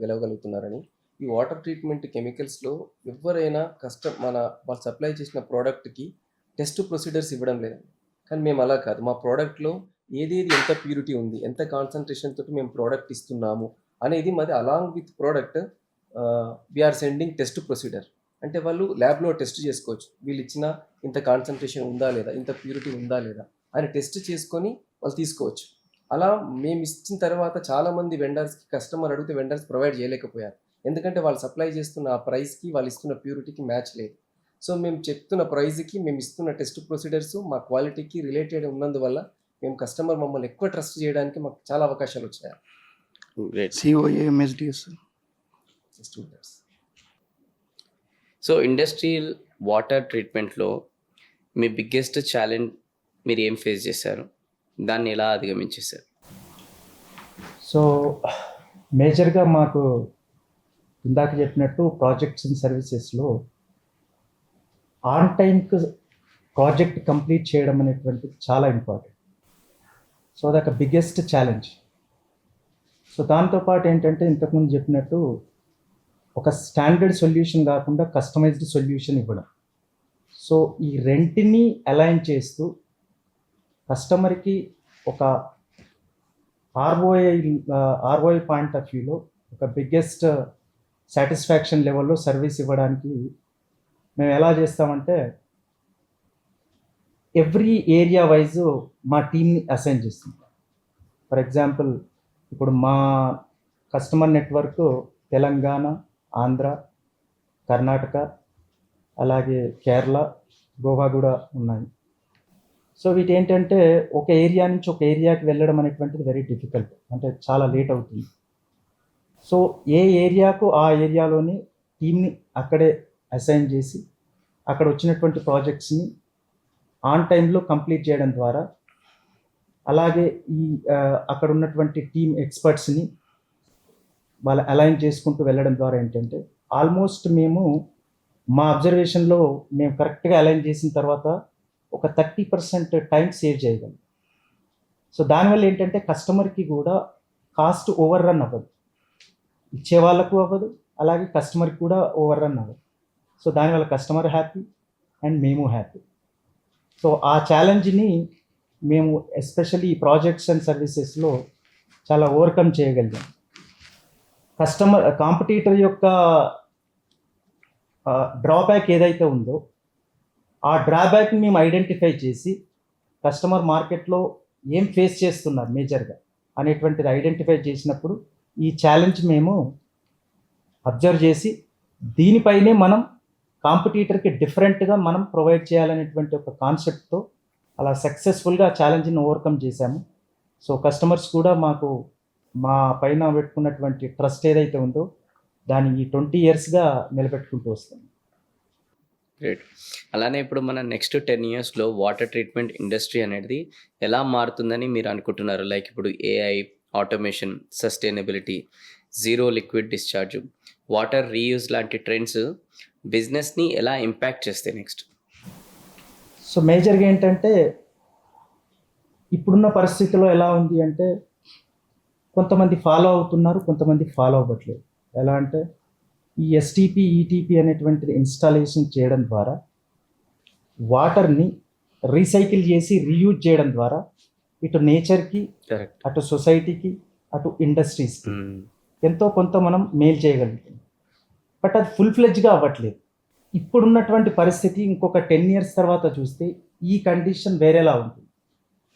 గెలవగలుగుతున్నారని. ఈ వాటర్ ట్రీట్మెంట్ కెమికల్స్లో ఎవరైనా వాళ్ళు సప్లై చేసిన ప్రోడక్ట్కి టెస్ట్ ప్రొసీడర్స్ ఇవ్వడం లేదు. కానీ మేము అలా కాదు, మా ప్రోడక్ట్లో ఏదేది ఎంత ప్యూరిటీ ఉంది, ఎంత కాన్సన్ట్రేషన్ తోటి మేము ప్రోడక్ట్ ఇస్తున్నాము అనేది మాది along with product we are sending test procedure. అంటే వాళ్ళు ల్యాబ్లో టెస్ట్ చేసుకోవచ్చు, వీళ్ళు ఇచ్చిన ఇంత కాన్సన్ట్రేషన్ ఉందా లేదా, ఇంత ప్యూరిటీ ఉందా లేదా అని టెస్ట్ చేసుకొని వాళ్ళు తీసుకోవచ్చు. అలా మేము ఇచ్చిన తర్వాత చాలామంది వెండర్స్కి కస్టమర్ అడిగితే వెండర్స్ ప్రొవైడ్ చేయలేకపోయారు. ఎందుకంటే వాళ్ళు సప్లై చేస్తున్న ఆ ప్రైస్కి వాళ్ళు ఇస్తున్న ప్యూరిటీకి మ్యాచ్ లేదు. సో మేము చెప్తున్న ప్రైస్కి మేము ఇస్తున్న టెస్ట్ ప్రొసీడర్స్ మా క్వాలిటీకి రిలేటెడ్ ఉన్నందువల్ల మేము కస్టమర్ మమ్మల్ని ఎక్కువ ట్రస్ట్ చేయడానికి మాకు చాలా అవకాశాలు వచ్చాయి.
COA MSDS.
So industrial water ట్రీట్మెంట్లో మీ బిగ్గెస్ట్ ఛాలెంజ్ మీరు ఏం ఫేస్ చేశారు, దాన్ని ఎలా అధిగమించేశారు?
సో మేజర్గా మాకు ఇందాక చెప్పినట్టు ప్రాజెక్ట్స్ అండ్ సర్వీసెస్లో ఆన్ టైంకి ప్రాజెక్ట్ కంప్లీట్ చేయడం అనేటువంటిది చాలా ఇంపార్టెంట్. సో అదొక బిగ్గెస్ట్ ఛాలెంజ్. సో దాంతోపాటు ఏంటంటే ఇంతకుముందు చెప్పినట్టు ఒక స్టాండర్డ్ సొల్యూషన్ కాకుండా కస్టమైజ్డ్ సొల్యూషన్ ఇవ్వడం. సో ఈ రెంటిని అలైన్ చేస్తూ కస్టమర్కి ఒక ఆర్ఓఐ పాయింట్ ఆఫ్ వ్యూలో ఒక బిగ్గెస్ట్ సాటిస్ఫాక్షన్ లెవెల్లో సర్వీస్ ఇవ్వడానికి మేము ఎలా చేస్తామంటే ఎవ్రీ ఏరియా వైజ్ మా టీమ్ని అసైన్ చేస్తుంటాం. ఫర్ ఎగ్జాంపుల్ ఇప్పుడు మా కస్టమర్ నెట్వర్క్ తెలంగాణ, ఆంధ్ర, కర్ణాటక, అలాగే కేరళ, గోవా కూడా ఉన్నాయి. సో వీటి ఏంటంటే ఒక ఏరియా నుంచి ఒక ఏరియాకి వెళ్ళడం అనేటువంటిది వెరీ డిఫికల్ట్, అంటే చాలా లేట్ అవుతుంది. సో ఏ ఏరియాకు ఆ ఏరియాలోని టీమ్ని అక్కడే అసైన్ చేసి అక్కడ వచ్చినటువంటి ప్రాజెక్ట్స్ని ఆన్ టైంలో కంప్లీట్ చేయడం ద్వారా, అలాగే ఈ అక్కడ ఉన్నటువంటి టీమ్ ఎక్స్పర్ట్స్ని వాళ్ళు అలైన్ చేసుకుంటూ వెళ్ళడం ద్వారా ఏంటంటే ఆల్మోస్ట్ మేము మా అబ్జర్వేషన్లో మేము కరెక్ట్గా అలైన్ చేసిన తర్వాత ఒక 30% టైం సేవ్ చేయగలం. సో దానివల్ల ఏంటంటే కస్టమర్కి కూడా కాస్ట్ ఓవర్ రన్ అవ్వదు, ఇచ్చే వాళ్ళకు అవ్వదు, అలాగే కస్టమర్కి కూడా ఓవర్ రన్ అవ్వదు. సో దానివల్ల కస్టమర్ హ్యాపీ అండ్ మేము హ్యాపీ. సో ఆ ఛాలెంజ్ని మేము ఎస్పెషల్లీ ఈ ప్రాజెక్ట్స్ అండ్ సర్వీసెస్లో చాలా ఓవర్కమ్ చేయగలిగాం. కాంపిటీటర్ యొక్క డ్రాబ్యాక్ ఏదైతే ఉందో ఆ డ్రాబ్యాక్ని మేము ఐడెంటిఫై చేసి కస్టమర్ మార్కెట్లో ఏం ఫేస్ చేస్తున్నారు మేజర్గా అనేటువంటిది ఐడెంటిఫై చేసినప్పుడు ఈ ఛాలెంజ్ మేము అబ్జర్వ్ చేసి దీనిపైనే మనం కాంపిటీటర్కి డిఫరెంట్గా మనం ప్రొవైడ్ చేయాలనేటువంటి ఒక కాన్సెప్ట్తో అలా సక్సెస్ఫుల్గా ఛాలెంజ్ని ఓవర్కమ్ చేశాము. సో కస్టమర్స్ కూడా మాకు మా పైన పెట్టుకున్నటువంటి ట్రస్ట్ ఏదైతే ఉందో దాన్ని ఈ 20 yearsగా నిలబెట్టుకుంటూ వస్తాం.
గ్రేట్. అలానే ఇప్పుడు మన నెక్స్ట్ 10 yearsలో వాటర్ ట్రీట్మెంట్ ఇండస్ట్రీ అనేది ఎలా మారుతుందని మీరు అనుకుంటున్నారు? లైక్ ఇప్పుడు AI, automation, sustainability, zero liquid discharge, water reuse లాంటి ట్రెండ్స్ బిజినెస్ని ఎలా ఇంపాక్ట్ చేస్తాయి నెక్స్ట్?
సో మేజర్గా ఏంటంటే ఇప్పుడున్న పరిస్థితిలో ఎలా ఉంది అంటే కొంతమంది ఫాలో అవుతున్నారు, కొంతమంది ఫాలో అవ్వట్లేదు. ఎలా అంటే ఈ STP, ETP అనేటువంటిది ఇన్స్టాలేషన్ చేయడం ద్వారా వాటర్ని రీసైకిల్ చేసి రీయూజ్ చేయడం ద్వారా ఇటు నేచర్కి,
కరెక్ట్,
అటు సొసైటీకి, అటు ఇండస్ట్రీస్కి ఎంతో కొంత మనం మేలు చేయగలుగుతాం. బట్ అది ఫుల్ ఫ్లెడ్జ్గా అవ్వట్లేదు. ఇప్పుడున్నటువంటి పరిస్థితి ఇంకొక 10 years తర్వాత చూస్తే ఈ కండిషన్ వేరేలా ఉంటుంది.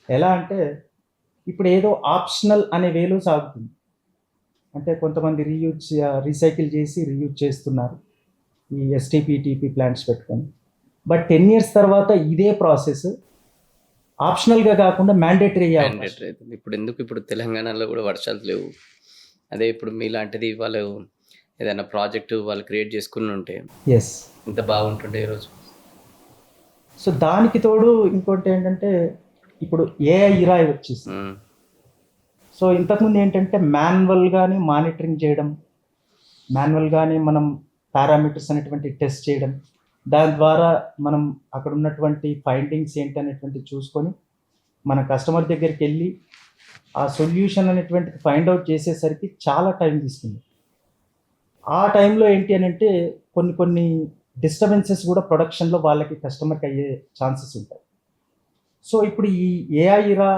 ఎలా అంటే ఇప్పుడు ఏదో ఆప్షనల్ అనే వేలో సాగుతుంది. అంటే కొంతమంది రీసైకిల్ చేసి రీయూజ్ చేస్తున్నారు ఈ ఎస్టీపీ ప్లాంట్స్ పెట్టుకొని. బట్ 10 years తర్వాత ఇదే ప్రాసెస్ ఆప్షనల్గా కాకుండా మ్యాండేటరీ అయ్యే అవకాశం.
మ్యాండేటరీ అవుతుంది. ఇప్పుడు తెలంగాణలో కూడా వర్షాలు లేవు. అదే ఇప్పుడు మీలాంటిది వాళ్ళు ఏదైనా ప్రాజెక్ట్ వాళ్ళు క్రియేట్ చేసుకుని ఉంటే
ఎస్.
ఇంత బాగుంటుండే ఈరోజు.
సో దానికి తోడు ఇంకోటి ఏంటంటే ఇప్పుడు ఏఐ ఇరా వచ్చేసి. సో ఇంతకుముందు ఏంటంటే మాన్యువల్గానే మానిటరింగ్ చేయడం, మాన్యువల్గానే మనం పారామీటర్స్ అనేటువంటి టెస్ట్ చేయడం, దాని ద్వారా మనం అక్కడ ఉన్నటువంటి ఫైండింగ్స్ ఏంటి అనేటువంటి చూసుకొని మన కస్టమర్ దగ్గరికి వెళ్ళి ఆ సొల్యూషన్ అనేటువంటిది ఫైండ్ అవుట్ చేసేసరికి చాలా టైం తీసుకుంది. ఆ టైంలో ఏంటి అని అంటే కొన్ని డిస్టర్బెన్సెస్ కూడా ప్రొడక్షన్లో వాళ్ళకి కస్టమర్కి అయ్యే ఛాన్సెస్ ఉంటాయి. సో ఇప్పుడు ఈ ఏఐ ఇరా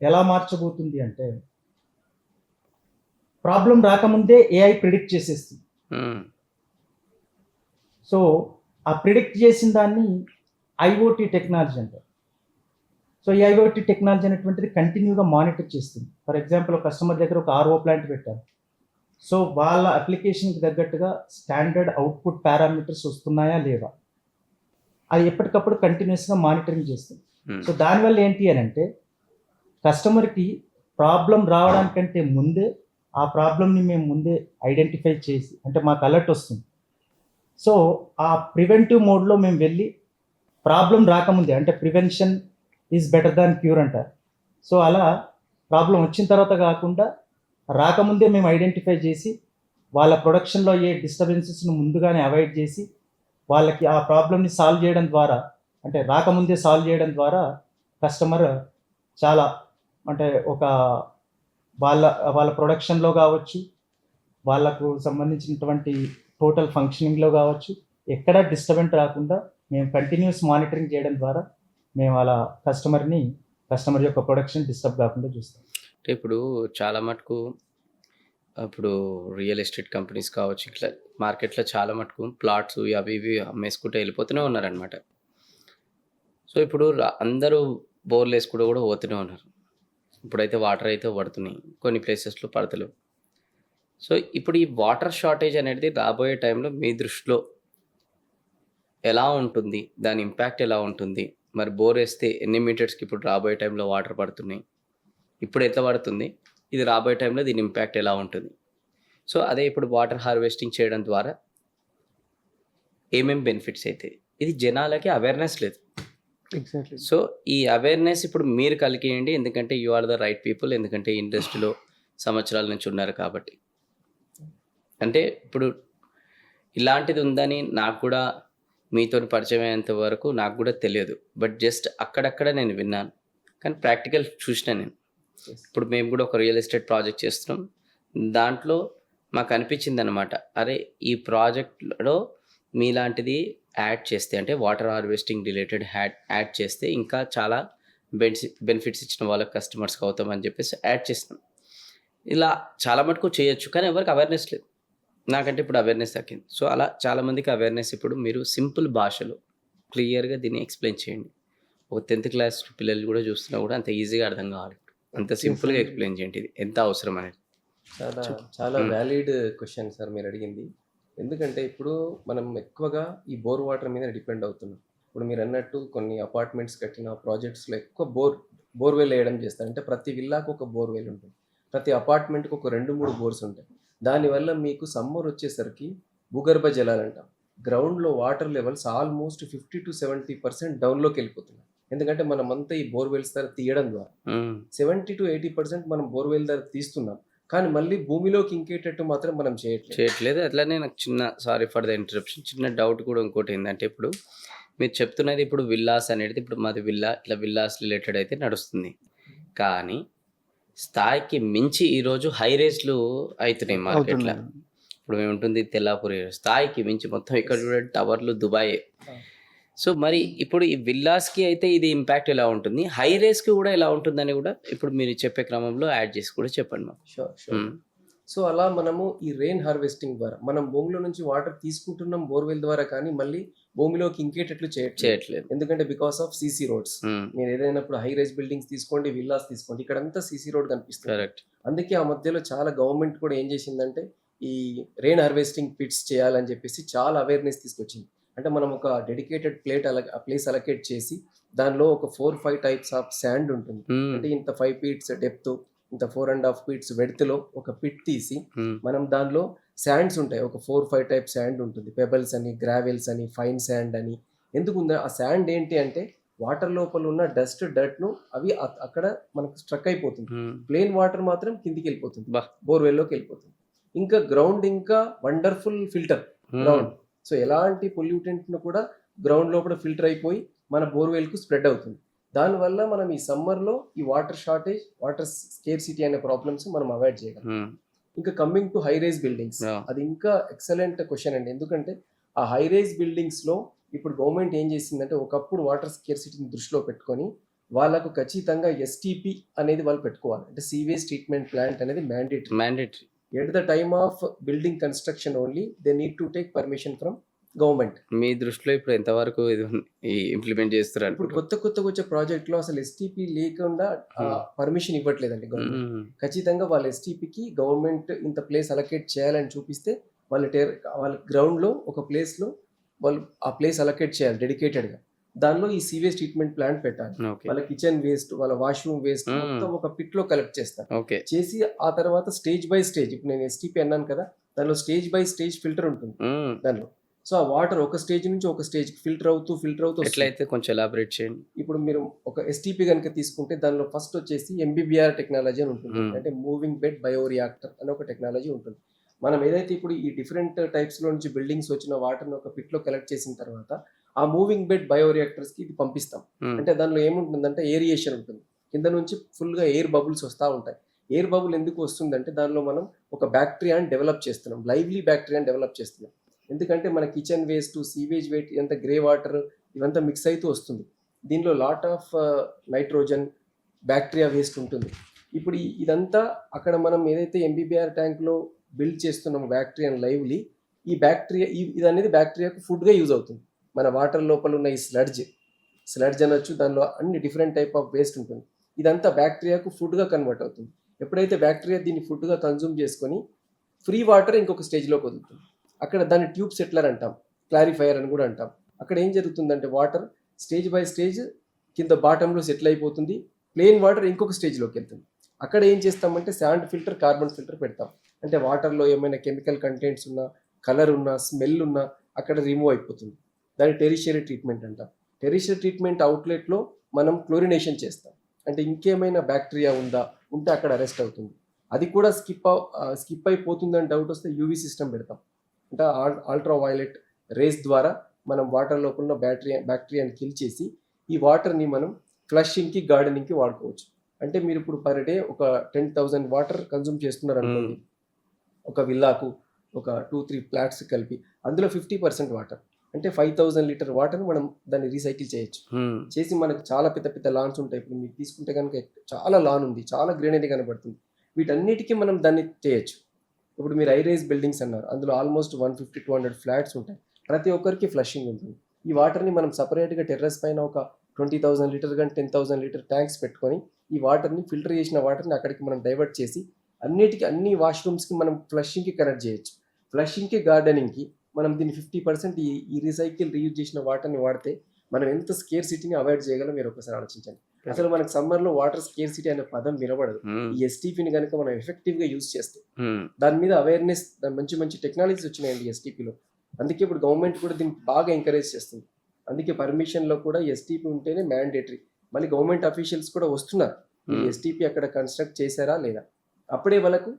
ఎలా మార్చబోతుంది అంటే ప్రాబ్లం రాకముందే ఏఐ ప్రిడిక్ట్ చేసేస్తుంది. సో ఆ ప్రిడిక్ట్ చేసిన దాన్ని ఐఓటీ టెక్నాలజీ అంటారు. సో ఈ ఐఓటీ టెక్నాలజీ అనేటువంటిది కంటిన్యూగా మానిటర్ చేస్తుంది. ఫర్ ఎగ్జాంపుల్ ఒక కస్టమర్ దగ్గర ఒక ఆర్ఓ ప్లాంట్ పెట్టారు. సో వాళ్ళ అప్లికేషన్కి తగ్గట్టుగా స్టాండర్డ్ అవుట్పుట్ పారామీటర్స్ వస్తున్నాయా లేవా అది ఎప్పటికప్పుడు కంటిన్యూస్గా మానిటరింగ్ చేస్తుంది. సో దానివల్ల ఏంటి అని అంటే కస్టమర్కి ప్రాబ్లం రావడానికంటే ముందే ఆ ప్రాబ్లమ్ని మేము ముందే ఐడెంటిఫై చేసి అంటే మాకు అలర్ట్ వస్తుంది. సో ఆ ప్రివెంటివ్ మోడ్లో మేము వెళ్ళి ప్రాబ్లం రాకముందే అంటే prevention is better than cure అంటారు. సో అలా ప్రాబ్లం వచ్చిన తర్వాత కాకుండా రాకముందే మేము ఐడెంటిఫై చేసి వాళ్ళ ప్రొడక్షన్లో ఏ డిస్టర్బెన్సెస్ను ముందుగానే అవాయిడ్ చేసి వాళ్ళకి ఆ ప్రాబ్లమ్ని సాల్వ్ చేయడం ద్వారా అంటే రాకముందే సాల్వ్ చేయడం ద్వారా కస్టమర్ చాలా అంటే ఒక వాళ్ళ ప్రొడక్షన్లో కావచ్చు, వాళ్ళకు సంబంధించినటువంటి టోటల్ ఫంక్షనింగ్లో కావచ్చు, ఎక్కడ డిస్టర్బెంట్ రాకుండా మేము కంటిన్యూస్ మానిటరింగ్ చేయడం ద్వారా మేము అలా కస్టమర్ యొక్క ప్రొడక్షన్ డిస్టర్బ్ కాకుండా చూస్తాం.
అంటే ఇప్పుడు చాలా మటుకు ఇప్పుడు రియల్ ఎస్టేట్ కంపెనీస్ కావచ్చు, ఇట్లా మార్కెట్లో చాలా మటుకు ప్లాట్స్ అవి ఇవి అమ్మేసుకుంటూ వెళ్ళిపోతూనే ఉన్నారనమాట. సో ఇప్పుడు అందరూ బోర్లు వేసుకుంటూ కూడా పోతూనే ఉన్నారు. ఇప్పుడైతే వాటర్ అయితే పడుతున్నాయి, కొన్ని ప్లేసెస్లో పడతలేవు. సో ఇప్పుడు ఈ వాటర్ షార్టేజ్ అనేది రాబోయే టైంలో మీ దృష్టిలో ఎలా ఉంటుంది, దాని ఇంపాక్ట్ ఎలా ఉంటుంది? మరి బోర్ వేస్తే ఎన్ని మీటర్స్కి ఇప్పుడు రాబోయే టైంలో వాటర్ పడుతున్నాయి, ఇప్పుడు ఎట్లా పడుతుంది, ఇది రాబోయే టైంలో దీని ఇంపాక్ట్ ఎలా ఉంటుంది? సో అదే ఇప్పుడు వాటర్ హార్వెస్టింగ్ చేయడం ద్వారా ఏమేమి బెనిఫిట్స్ అయితే ఇది జనాలకి అవేర్నెస్ లేదు.
ఎగ్జాక్ట్లీ.
సో ఈ అవేర్నెస్ ఇప్పుడు మీరు కలిగియండి, ఎందుకంటే you are the right people, ఎందుకంటే ఇండస్ట్రీలో సంవత్సరాల నుంచి ఉన్నారు కాబట్టి. అంటే ఇప్పుడు ఇలాంటిది ఉందని నాకు కూడా మీతో పరిచయం అయ్యేంత వరకు నాకు కూడా తెలియదు. బట్ జస్ట్ అక్కడక్కడ నేను విన్నాను, కానీ ప్రాక్టికల్ చూసిన నేను. ఇప్పుడు మేము కూడా ఒక రియల్ ఎస్టేట్ ప్రాజెక్ట్ చేస్తున్నాం. దాంట్లో మాకు అనిపించింది అనమాట, అరే ఈ ప్రాజెక్ట్లో మీలాంటిది యాడ్ చేస్తే అంటే వాటర్ హార్వెస్టింగ్ రిలేటెడ్ యాడ్ చేస్తే ఇంకా చాలా బెనిఫిట్స్ ఇచ్చిన వాళ్ళకి కస్టమర్స్కి అవుతామని చెప్పేసి యాడ్ చేసినాం. ఇలా చాలా మటుకు చేయొచ్చు, కానీ ఎవరికి అవేర్నెస్ లేదు. నాకంటే ఇప్పుడు అవేర్నెస్ తగ్గింది. సో అలా చాలామందికి అవేర్నెస్ ఇప్పుడు మీరు సింపుల్ భాషలో క్లియర్గా దీన్ని ఎక్స్ప్లెయిన్ చేయండి. ఒక 10th క్లాస్ పిల్లలు కూడా చూస్తున్నా కూడా అంత ఈజీగా అర్థం కావాలి. అంత సింపుల్గా ఎక్స్ప్లెయిన్ చేయండి ఇది ఎంత అవసరం అనేది.
చాలా వ్యాలిడ్ క్వశ్చన్ సార్ మీరు అడిగింది. ఎందుకంటే ఇప్పుడు మనం ఎక్కువగా ఈ బోర్ వాటర్ మీద డిపెండ్ అవుతున్నాం. ఇప్పుడు మీరు అన్నట్టు కొన్ని అపార్ట్మెంట్స్ కట్టిన ప్రాజెక్ట్స్లో ఎక్కువ బోర్వెల్ వేయడం చేస్తారు. అంటే ప్రతి విల్లాకు ఒక బోర్వెల్ ఉంటుంది, ప్రతి అపార్ట్మెంట్కి ఒక 2-3 బోర్స్ ఉంటాయి. దానివల్ల మీకు సమ్మర్ వచ్చేసరికి భూగర్భ జలాలు అంటాం, గ్రౌండ్లో వాటర్ లెవెల్స్ ఆల్మోస్ట్ 50 to 70% డౌన్లోకి వెళ్ళిపోతున్నాయి. ఎందుకంటే మనమంతా ఈ బోర్వెల్స్ ద్వారా తీయడం ద్వారా 70 to 80% మనం బోర్వెల్ ద్వారా తీస్తున్నాం, కానీ మళ్ళీ భూమిలోకి ఇంకేటట్టు మాత్రం మనం చేయట్లేదు.
అట్లానే నాకు సారీ ఫర్ ద ఇంటరప్షన్, చిన్న డౌట్ కూడా ఇంకోటి ఏంటంటే ఇప్పుడు మీరు చెప్తున్నది ఇప్పుడు విల్లాస్ అనేది, ఇప్పుడు మాది ఇట్లా విల్లాస్ రిలేటెడ్ అయితే నడుస్తుంది, కానీ స్థాయికి మించి ఈరోజు హై రేస్లు అవుతున్నాయి మార్కెట్లో. ఇప్పుడు మేము ఉంటుంది తెల్లాపూర్ స్థాయికి మించి మొత్తం ఇక్కడ చూడండి టవర్లు దుబాయ్. సో మరి ఇప్పుడు ఈ విల్లాస్కి అయితే ఇది ఇంపాక్ట్ ఎలా ఉంటుంది, హై రేస్కి కూడా ఎలా ఉంటుందని కూడా ఇప్పుడు మీరు చెప్పే క్రమంలో యాడ్ చేసి కూడా చెప్పండి మాకు.
షూర్. సో అలా మనము ఈ రెయిన్ హార్వెస్టింగ్ ద్వారా మనం భూమిలో నుంచి వాటర్ తీసుకుంటున్నాం బోర్వెల్ ద్వారా, కానీ మళ్ళీ భూమిలోకి ఇంకేటట్లు చేయట్లేదు. ఎందుకంటే బికాస్ ఆఫ్ సీసీ రోడ్స్. మీరు ఏదైనా ఇప్పుడు హై రైజ్ బిల్డింగ్స్ తీసుకోండి, విల్లాస్ తీసుకోండి, ఇక్కడంతా సీసీ రోడ్ కనిపిస్తుంది.
కరెక్ట్.
అందుకే ఆ మధ్యలో చాలా గవర్నమెంట్ కూడా ఏం చేసిందంటే ఈ రెయిన్ హార్వెస్టింగ్ పిట్స్ చేయాలని చెప్పేసి చాలా అవేర్నెస్ తీసుకొచ్చింది. అంటే మనం ఒక డెడికేటెడ్ ప్లేస్ అలొకేట్ చేసి దానిలో ఒక 4-5 టైప్స్ ఆఫ్ శాండ్ ఉంటుంది. అంటే ఇంత 5 ఫీట్స్ డెప్త్, ఇంత 4.5 ఫీట్స్ వెడ్త్లో ఒక పిట్ తీసి మనం దానిలో శాండ్స్ ఉంటాయి. ఒక 4-5 టైప్ శాండ్ ఉంటుంది. పెబల్స్ అని, గ్రావెల్స్ అని, ఫైన్ శాండ్ అని. ఎందుకుందా ఆ శాండ్ ఏంటి అంటే వాటర్ లోపల ఉన్న డస్ట్ డర్ట్ను అవి అక్కడ మనకు స్ట్రక్ అయిపోతుంది. ప్లెయిన్ వాటర్ మాత్రం కిందికి వెళ్ళిపోతుంది,
బా.
బోర్వెల్లోకి వెళ్ళిపోతుంది. ఇంకా గ్రౌండ్ ఇంకా వండర్ఫుల్ ఫిల్టర్ గ్రౌండ్. సో ఎలాంటి పొల్యూటెంట్ను కూడా గ్రౌండ్ లోపల ఫిల్టర్ అయిపోయి మన బోర్వెల్కు స్ప్రెడ్ అవుతుంది. దానివల్ల మనం ఈ సమ్మర్లో ఈ వాటర్ షార్టేజ్, వాటర్ స్కేర్సిటీ అనే ప్రాబ్లమ్స్ మనం అవాయిడ్ చేయగలం. ఇంకా coming to high rise buildings, అది ఇంకా ఎక్సలెంట్ క్వశ్చన్ అండి. ఎందుకంటే ఆ హై రైజ్ బిల్డింగ్స్లో ఇప్పుడు గవర్నమెంట్ ఏం చేసిందంటే ఒకప్పుడు వాటర్ స్కేర్సిటీని దృష్టిలో పెట్టుకొని వాళ్ళకు ఖచ్చితంగా ఎస్టీపీ అనేది వాళ్ళు పెట్టుకోవాలి. అంటే సీవేజ్ ట్రీట్మెంట్ ప్లాంట్ అనేది mandatory. At the time of building construction only they need to take permission from government.
మీ దృష్టిలో ఇప్పుడు ఎంతవరకు ఇది ఇంప్లిమెంట్ చేస్తారు?
ఇప్పుడు కొత్తగా వచ్చే ప్రాజెక్ట్ లో అసలు ఎస్టీపీ లేకుండా పర్మిషన్ ఇవ్వట్లేదండి గవర్నమెంట్. ఖచ్చితంగా వాళ్ళ ఎస్టీపీకి గవర్నమెంట్ ఇంత ప్లేస్ అలొకేట్ చేయాలని చూపిస్తే వాళ్ళ గ్రౌండ్ లో ఒక ప్లేస్ లో వాళ్ళు ఆ ప్లేస్ అలొకేట్ చేయాలి డెడికేటెడ్ గా. దానిలో ఈ సీవేజ్ ట్రీట్మెంట్ ప్లాంట్ పెట్టాలి. వాళ్ళ కిచెన్ వేస్ట్, వాళ్ళ వాష్రూమ్ వేస్ట్ మొత్తం ఒక పిట్ లో కలెక్ట్ చేస్తారు. చేసి ఆ తర్వాత స్టేజ్ బై స్టేజ్, ఇప్పుడు నేను ఎస్టీపీ అన్నాను కదా, దానిలో స్టేజ్ బై స్టేజ్ ఫిల్టర్ ఉంటుంది దానిలో. సో ఆ వాటర్ ఒక స్టేజ్ నుంచి ఒక స్టేజ్ ఫిల్టర్ అవుతూ
ఎట్లయితే కొంచెం ఎలాబరేట్ చేయండి.
ఇప్పుడు మీరు ఒక ఎస్టీపీ కనుక తీసుకుంటే దానిలో ఫస్ట్ వచ్చేసి MBBR టెక్నాలజీ అని ఉంటుంది. అంటే మూవింగ్ బెడ్ బయోరియాక్టర్ అనే ఒక టెక్నాలజీ ఉంటుంది. మనం ఏదైతే ఇప్పుడు ఈ డిఫరెంట్ టైప్స్ లో నుంచి బిల్డింగ్స్ వచ్చిన వాటర్ని ఒక పిట్ లో కలెక్ట్ చేసిన తర్వాత ఆ మూవింగ్ బెడ్ బయోరియాక్టర్స్ కి ఇది పంపిస్తాం. అంటే దానిలో ఏముంటుందంటే ఏరియేషన్ ఉంటుంది. కింద నుంచి ఫుల్ గా ఎయిర్ బబుల్స్ వస్తూ ఉంటాయి. ఎయిర్ బబుల్ ఎందుకు వస్తుందంటే దానిలో మనం ఒక బ్యాక్టీరియాని డెవలప్ చేస్తున్నాం, లైవ్లీ బ్యాక్టీరియాని డెవలప్ చేస్తున్నాం. ఎందుకంటే మన కిచెన్ వేస్ట్, సీవేజ్ వేస్ట్, ఇదంతా గ్రే వాటర్ ఇవంతా మిక్స్ అవుతూ వస్తుంది. దీనిలో lot of nitrogen, bacteria waste ఉంటుంది. ఇప్పుడు ఇదంతా అక్కడ మనం ఏదైతే MBBR ట్యాంక్లో బిల్డ్ చేస్తున్నాం బ్యాక్టీరియాని లైవ్లీ, ఈ బ్యాక్టీరియా ఇది అనేది బ్యాక్టీరియాకు ఫుడ్గా యూజ్ అవుతుంది. మన వాటర్ లోపల ఉన్న ఈ స్లడ్జ్ అనొచ్చు, దానిలో అన్ని డిఫరెంట్ టైప్ ఆఫ్ వేస్ట్ ఉంటుంది. ఇదంతా బ్యాక్టీరియాకు ఫుడ్గా కన్వర్ట్ అవుతుంది. ఎప్పుడైతే బ్యాక్టీరియా దీన్ని ఫుడ్గా కన్జ్యూమ్ చేసుకొని ఫ్రీ వాటర్ ఇంకొక స్టేజ్లోకి వదులుతుంది. అక్కడ దాన్ని ట్యూబ్ సెట్లర్ అంటాం, క్లారిఫైయర్ అని కూడా అంటాం. అక్కడ ఏం జరుగుతుందంటే వాటర్ స్టేజ్ బై స్టేజ్ కింద బాటంలో సెటిల్ అయిపోతుంది, ప్లెయిన్ వాటర్ ఇంకొక స్టేజ్లోకి వెళ్తుంది. అక్కడ ఏం చేస్తామంటే శాండ్ ఫిల్టర్, కార్బన్ ఫిల్టర్ పెడతాం. అంటే వాటర్లో ఏమైనా కెమికల్ కంటెంట్స్ ఉన్నా, కలర్ ఉన్నా, స్మెల్ ఉన్నా అక్కడ రిమూవ్ అయిపోతుంది. దాన్ని టెరిషియరీ ట్రీట్మెంట్ అంటాం. టెరిషియరీ ట్రీట్మెంట్ అవుట్లెట్లో మనం క్లోరినేషన్ చేస్తాం. అంటే ఇంకేమైనా బ్యాక్టీరియా ఉంటే అక్కడ అరెస్ట్ అవుతుంది. అది కూడా స్కిప్ అయిపోతుందని డౌట్ వస్తే UV సిస్టమ్ పెడతాం. అంటే అల్ట్రా వైలెట్ రేస్ ద్వారా మనం వాటర్ లోపల ఉన్న బ్యాక్టీరియాని కిల్ చేసి ఈ వాటర్ని మనం ఫ్లషింగ్కి, గార్డెనింగ్కి వాడుకోవచ్చు. అంటే మీరు ఇప్పుడు పర్ డే ఒక 10,000 వాటర్ కన్జ్యూమ్ చేస్తున్నారు అనుకోండి, ఒక విల్లాకు ఒక 2-3 ఫ్లాట్స్ కలిపి, అందులో 50% వాటర్ అంటే 5,000 లీటర్ వాటర్ మనం దాన్ని రీసైకిల్ చేయొచ్చు. చేసి మనకు చాలా పెద్ద లాన్స్ ఉంటాయి. ఇప్పుడు మీరు తీసుకుంటే కనుక చాలా లాన్ ఉంది, చాలా గ్రీనరీ కనబడుతుంది. వీటన్నిటికీ మనం దాన్ని చేయొచ్చు. ఇప్పుడు మీరు హై రైజ్ బిల్డింగ్స్ అన్నారు, అందులో ఆల్మోస్ట్ 150-200 ఫ్లాట్స్ ఉంటాయి. ప్రతి ఒక్కరికి ఫ్లషింగ్ ఉంటుంది. ఈ వాటర్ని మనం సపరేట్గా టెర్రస్ పైన ఒక 20,000 లీటర్ కానీ 10,000 లీటర్ ట్యాంక్స్ పెట్టుకొని ఈ వాటర్ని ఫిల్టర్ చేసిన వాటర్ని అక్కడికి మనం డైవర్ట్ చేసి అన్ని వాష్రూమ్స్కి మనం ఫ్లషింగ్కి కనెక్ట్ చేయొచ్చు. ఫ్లషింగ్కి, గార్డెనింగ్కి మనం దీన్ని 50% ఈ రీసైకిల్, రీయూజ్ చేసిన వాటర్ని వాడితే మనం ఎంత స్కేర్సిటీని అవాయిడ్ చేయగలం మీరు ఒకసారి ఆలోచించండి. అసలు మనకు సమ్మర్లో వాటర్ స్కేర్సిటీ అనే పదం వినబడదు. ఈ ఎస్టీపీని కనుక మనం ఎఫెక్టివ్గా యూజ్ చేస్తే దాని మీద అవేర్నెస్, మంచి టెక్నాలజీస్ వచ్చినాయండి ఎస్టీపీలో. అందుకే ఇప్పుడు గవర్నమెంట్ కూడా దీన్ని బాగా ఎంకరేజ్ చేస్తుంది. అందుకే పర్మిషన్లో కూడా ఎస్టీపీ ఉంటేనే మ్యాండేటరీ. మళ్ళీ గవర్నమెంట్ అఫీషియల్స్ కూడా వస్తున్నారు, ఈ ఎస్టీపీ అక్కడ కన్స్ట్రక్ట్ చేశారా లేదా, అప్పుడే వాళ్ళకు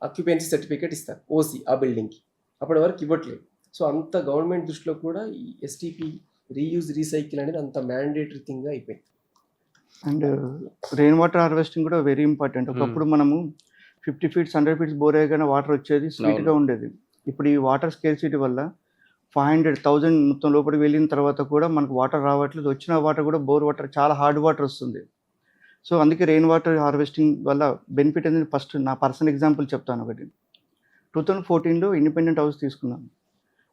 ఆక్యుపెన్సీ సర్టిఫికేట్ ఇస్తారు, OC ఆ బిల్డింగ్కి. అప్పటి వరకు ఇవ్వట్లేదు. సో అంత గవర్నమెంట్ దృష్టిలో కూడా ఈ ఎస్టీపీ, రీయూజ్, రీసైకిల్ అనేది అంత మ్యాండేటరీ థింగ్గా అయిపోయింది.
అండ్ రెయిన్ వాటర్ హార్వెస్టింగ్ కూడా వెరీ ఇంపార్టెంట్. ఒకప్పుడు మనము 50 ఫీట్స్ 100 ఫీట్స్ బోర్ అయ్యగానే వాటర్ వచ్చేది, స్వీట్గా ఉండేది. ఇప్పుడు ఈ వాటర్ స్కేర్సిటీ వల్ల 500,000 మొత్తం లోపలికి వెళ్ళిన తర్వాత కూడా మనకు వాటర్ రావట్లేదు. వచ్చిన వాటర్ కూడా బోర్ వాటర్, చాలా హార్డ్ వాటర్ వస్తుంది. సో అందుకే రెయిన్ వాటర్ హార్వెస్టింగ్ వల్ల బెనిఫిట్ అనేది ఫస్ట్ నా పర్సనల్ ఎగ్జాంపుల్ చెప్తాను. ఒకటి 2014లో ఇండిపెండెంట్ హౌస్ తీసుకున్నాను.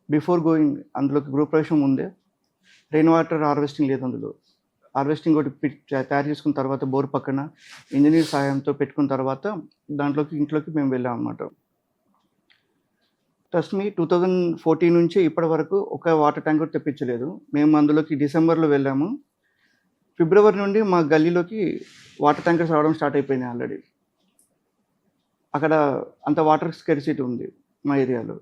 బిఫోర్ గోయింగ్ అందులోకి గృహప్రవేశం ముందే రెయిన్ వాటర్ హార్వెస్టింగ్ లేదు అందులో. హార్వెస్టింగ్ ఒకటి తయారు చేసుకున్న తర్వాత బోర్ పక్కన ఇంజనీర్ సహాయంతో పెట్టుకున్న తర్వాత ఇంట్లోకి మేము వెళ్ళాం అన్నమాట. ట్రస్ట్ మీ 2014 నుంచి ఇప్పటి వరకు ఒక వాటర్ ట్యాంక్ కూడా తెప్పించలేదు. మేము అందులోకి డిసెంబర్లో వెళ్ళాము. ఫిబ్రవరి నుండి మా గల్లీలోకి వాటర్ ట్యాంకర్స్ రావడం స్టార్ట్ అయిపోయినాయి ఆల్రెడీ. అక్కడ అంత వాటర్ స్కెర్సిటీ ఉంది మా ఏరియాలో.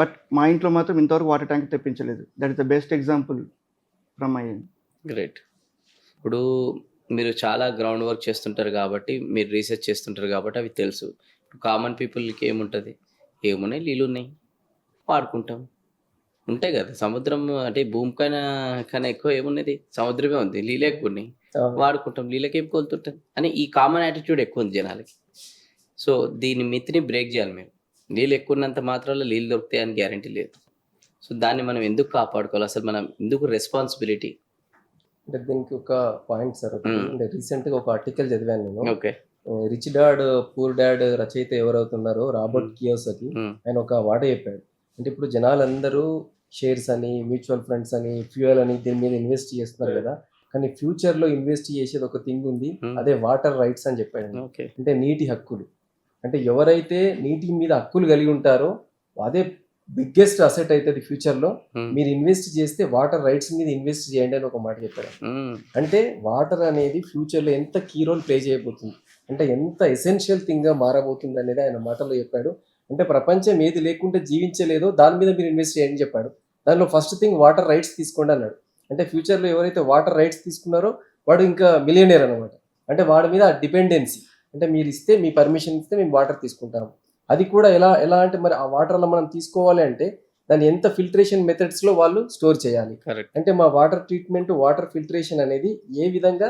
బట్ మా ఇంట్లో మాత్రం ఇంతవరకు వాటర్ ట్యాంక్ తెప్పించలేదు. That is the best example from my end.
Great. ఇప్పుడు మీరు చాలా గ్రౌండ్ వర్క్ చేస్తుంటారు కాబట్టి, మీరు రీసెర్చ్ చేస్తుంటారు కాబట్టి అవి తెలుసు. కామన్ పీపుల్కి ఏముంటుంది, ఏమున్నాయి, నీళ్ళు ఉన్నాయి, వాడుకుంటాం, ఉంటాయి కదా. సముద్రం అంటే భూమి కన్నా ఎక్కువ ఏమున్నది, సముద్రమే ఉంది, నీళ్ళు ఎక్కువ ఉన్నాయి, వాడుకుంటాం, నీళ్ళకి ఏం కోలుతుంటాం అని ఈ కామన్ యాటిట్యూడ్ ఎక్కువ ఉంది జనాలకి. సో దీని మిత్ని బ్రేక్ చేయాలి మేము. నీళ్ళు ఎక్కువ ఉన్నంత మాత్రాల్లో నీళ్ళు దొరుకుతాయి అని గ్యారంటీ లేదు. సో దాన్ని మనం ఎందుకు కాపాడుకోవాలి, అసలు మనం ఎందుకు రెస్పాన్సిబిలిటీ?
అంటే దీనికి ఒక పాయింట్ సార్, అంటే రీసెంట్గా ఒక ఆర్టికల్ చదివాను నేను.
Okay.
Rich dad poor dad రచయిత ఎవరవుతున్నారో రాబర్ట్ కియోసకి, ఆయన ఒక మాట చెప్పాడు. అంటే ఇప్పుడు జనాలందరూ షేర్స్ అని, మ్యూచువల్ ఫండ్స్ అని, ఫ్యూయల్ అని దీని మీద ఇన్వెస్ట్ చేస్తున్నారు కదా, కానీ ఫ్యూచర్లో ఇన్వెస్ట్ చేసేది ఒక థింగ్ ఉంది, అదే వాటర్ రైట్స్ అని చెప్పాడు.
ఓకే.
అంటే నీటి హక్కులు. అంటే ఎవరైతే నీటి మీద హక్కులు కలిగి ఉంటారో అదే బిగ్గెస్ట్ అసెట్ అవుతుంది ఫ్యూచర్లో. మీరు ఇన్వెస్ట్ చేస్తే వాటర్ రైట్స్ మీద ఇన్వెస్ట్ చేయండి అని ఒక మాట చెప్పారు. అంటే వాటర్ అనేది ఫ్యూచర్లో ఎంత కీ రోల్ ప్లే చేయబోతుంది, అంటే ఎంత ఎసెన్షియల్ థింగ్గా మారబోతుంది అనేది ఆయన మాటల్లో చెప్పాడు. అంటే ప్రపంచం ఏది లేకుంటే జీవించలేదో దాని మీద మీరు ఇన్వెస్ట్ చేయండి చెప్పాడు. దానిలో ఫస్ట్ థింగ్ వాటర్ రైట్స్ తీసుకోండి అన్నాడు. అంటే ఫ్యూచర్లో ఎవరైతే వాటర్ రైట్స్ తీసుకున్నారో వాడు ఇంకా మిలియనేర్ అనమాట. అంటే వాడి మీద డిపెండెన్సీ, అంటే మీరు ఇస్తే, మీ పర్మిషన్ ఇస్తే మేము వాటర్ తీసుకుంటాము. అది కూడా ఎలా అంటే మరి ఆ వాటర్లో మనం తీసుకోవాలి అంటే దాన్ని ఎంత ఫిల్టరేషన్ మెథడ్స్లో వాళ్ళు స్టోర్ చేయాలి. అంటే మా వాటర్ ట్రీట్మెంట్, వాటర్ ఫిల్టరేషన్ అనేది ఏ విధంగా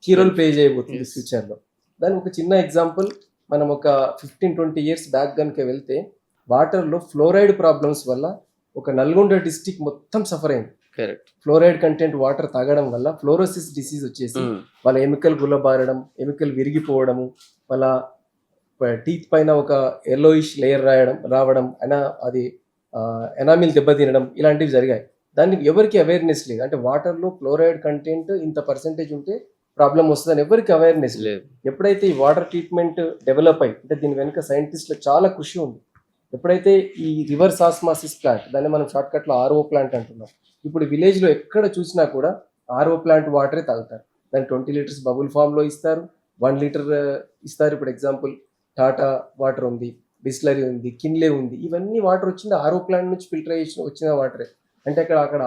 కీ రోల్ ప్లే చేయబోతుంది ఫ్యూచర్లో. దాని ఒక చిన్న ఎగ్జాంపుల్, మనం ఒక 15-20 ఇయర్స్ బ్యాక్ కనుక వెళ్తే వాటర్లో ఫ్లోరైడ్ ప్రాబ్లమ్స్ వల్ల ఒక నల్గొండ డిస్ట్రిక్ట్ మొత్తం సఫర్ అయింది. ఫ్లోరైడ్ కంటెంట్ వాటర్ తాగడం వల్ల ఫ్లోరోసిస్ డిసీజ్ వచ్చేసి వాళ్ళ ఎముకలు గుల్లబారడం, ఎముకలు విరిగిపోవడము, వాళ్ళ టీత్ పైన ఒక ఎల్లోయిష్ లేయర్ రావడం, అది ఎనామిల్ దెబ్బతినడం, ఇలాంటివి జరిగాయి. దానికి ఎవరికి అవేర్నెస్ లేదు. అంటే వాటర్లో ఫ్లోరైడ్ కంటెంట్ ఇంత పర్సెంటేజ్ ఉంటే ప్రాబ్లం వస్తుందని ఎవరికి అవేర్నెస్ లేదు. ఎప్పుడైతే ఈ వాటర్ ట్రీట్మెంట్ డెవలప్ అయ్యి, అంటే దీని వెనుక సైంటిస్టులు చాలా కృషి ఉంది. ఎప్పుడైతే ఈ రివర్స్ ఆస్మాసిస్ ప్లాంట్, దాన్ని మనం షార్ట్కట్లో RO ప్లాంట్ అంటున్నాం. ఇప్పుడు విలేజ్లో ఎక్కడ చూసినా కూడా RO ప్లాంట్ వాటరే తాగుతారు. దాన్ని 20 లీటర్స్ బబుల్ ఫామ్లో ఇస్తారు, 1 లీటర్ ఇస్తారు. ఇప్పుడు ఎగ్జాంపుల్ టాటా వాటర్ ఉంది, బిస్లరీ ఉంది, కిన్లే ఉంది. ఇవన్నీ వాటర్ వచ్చింది RO ప్లాంట్ నుంచి ఫిల్టరేషన్ వచ్చిన వాటరే. అంటే అక్కడ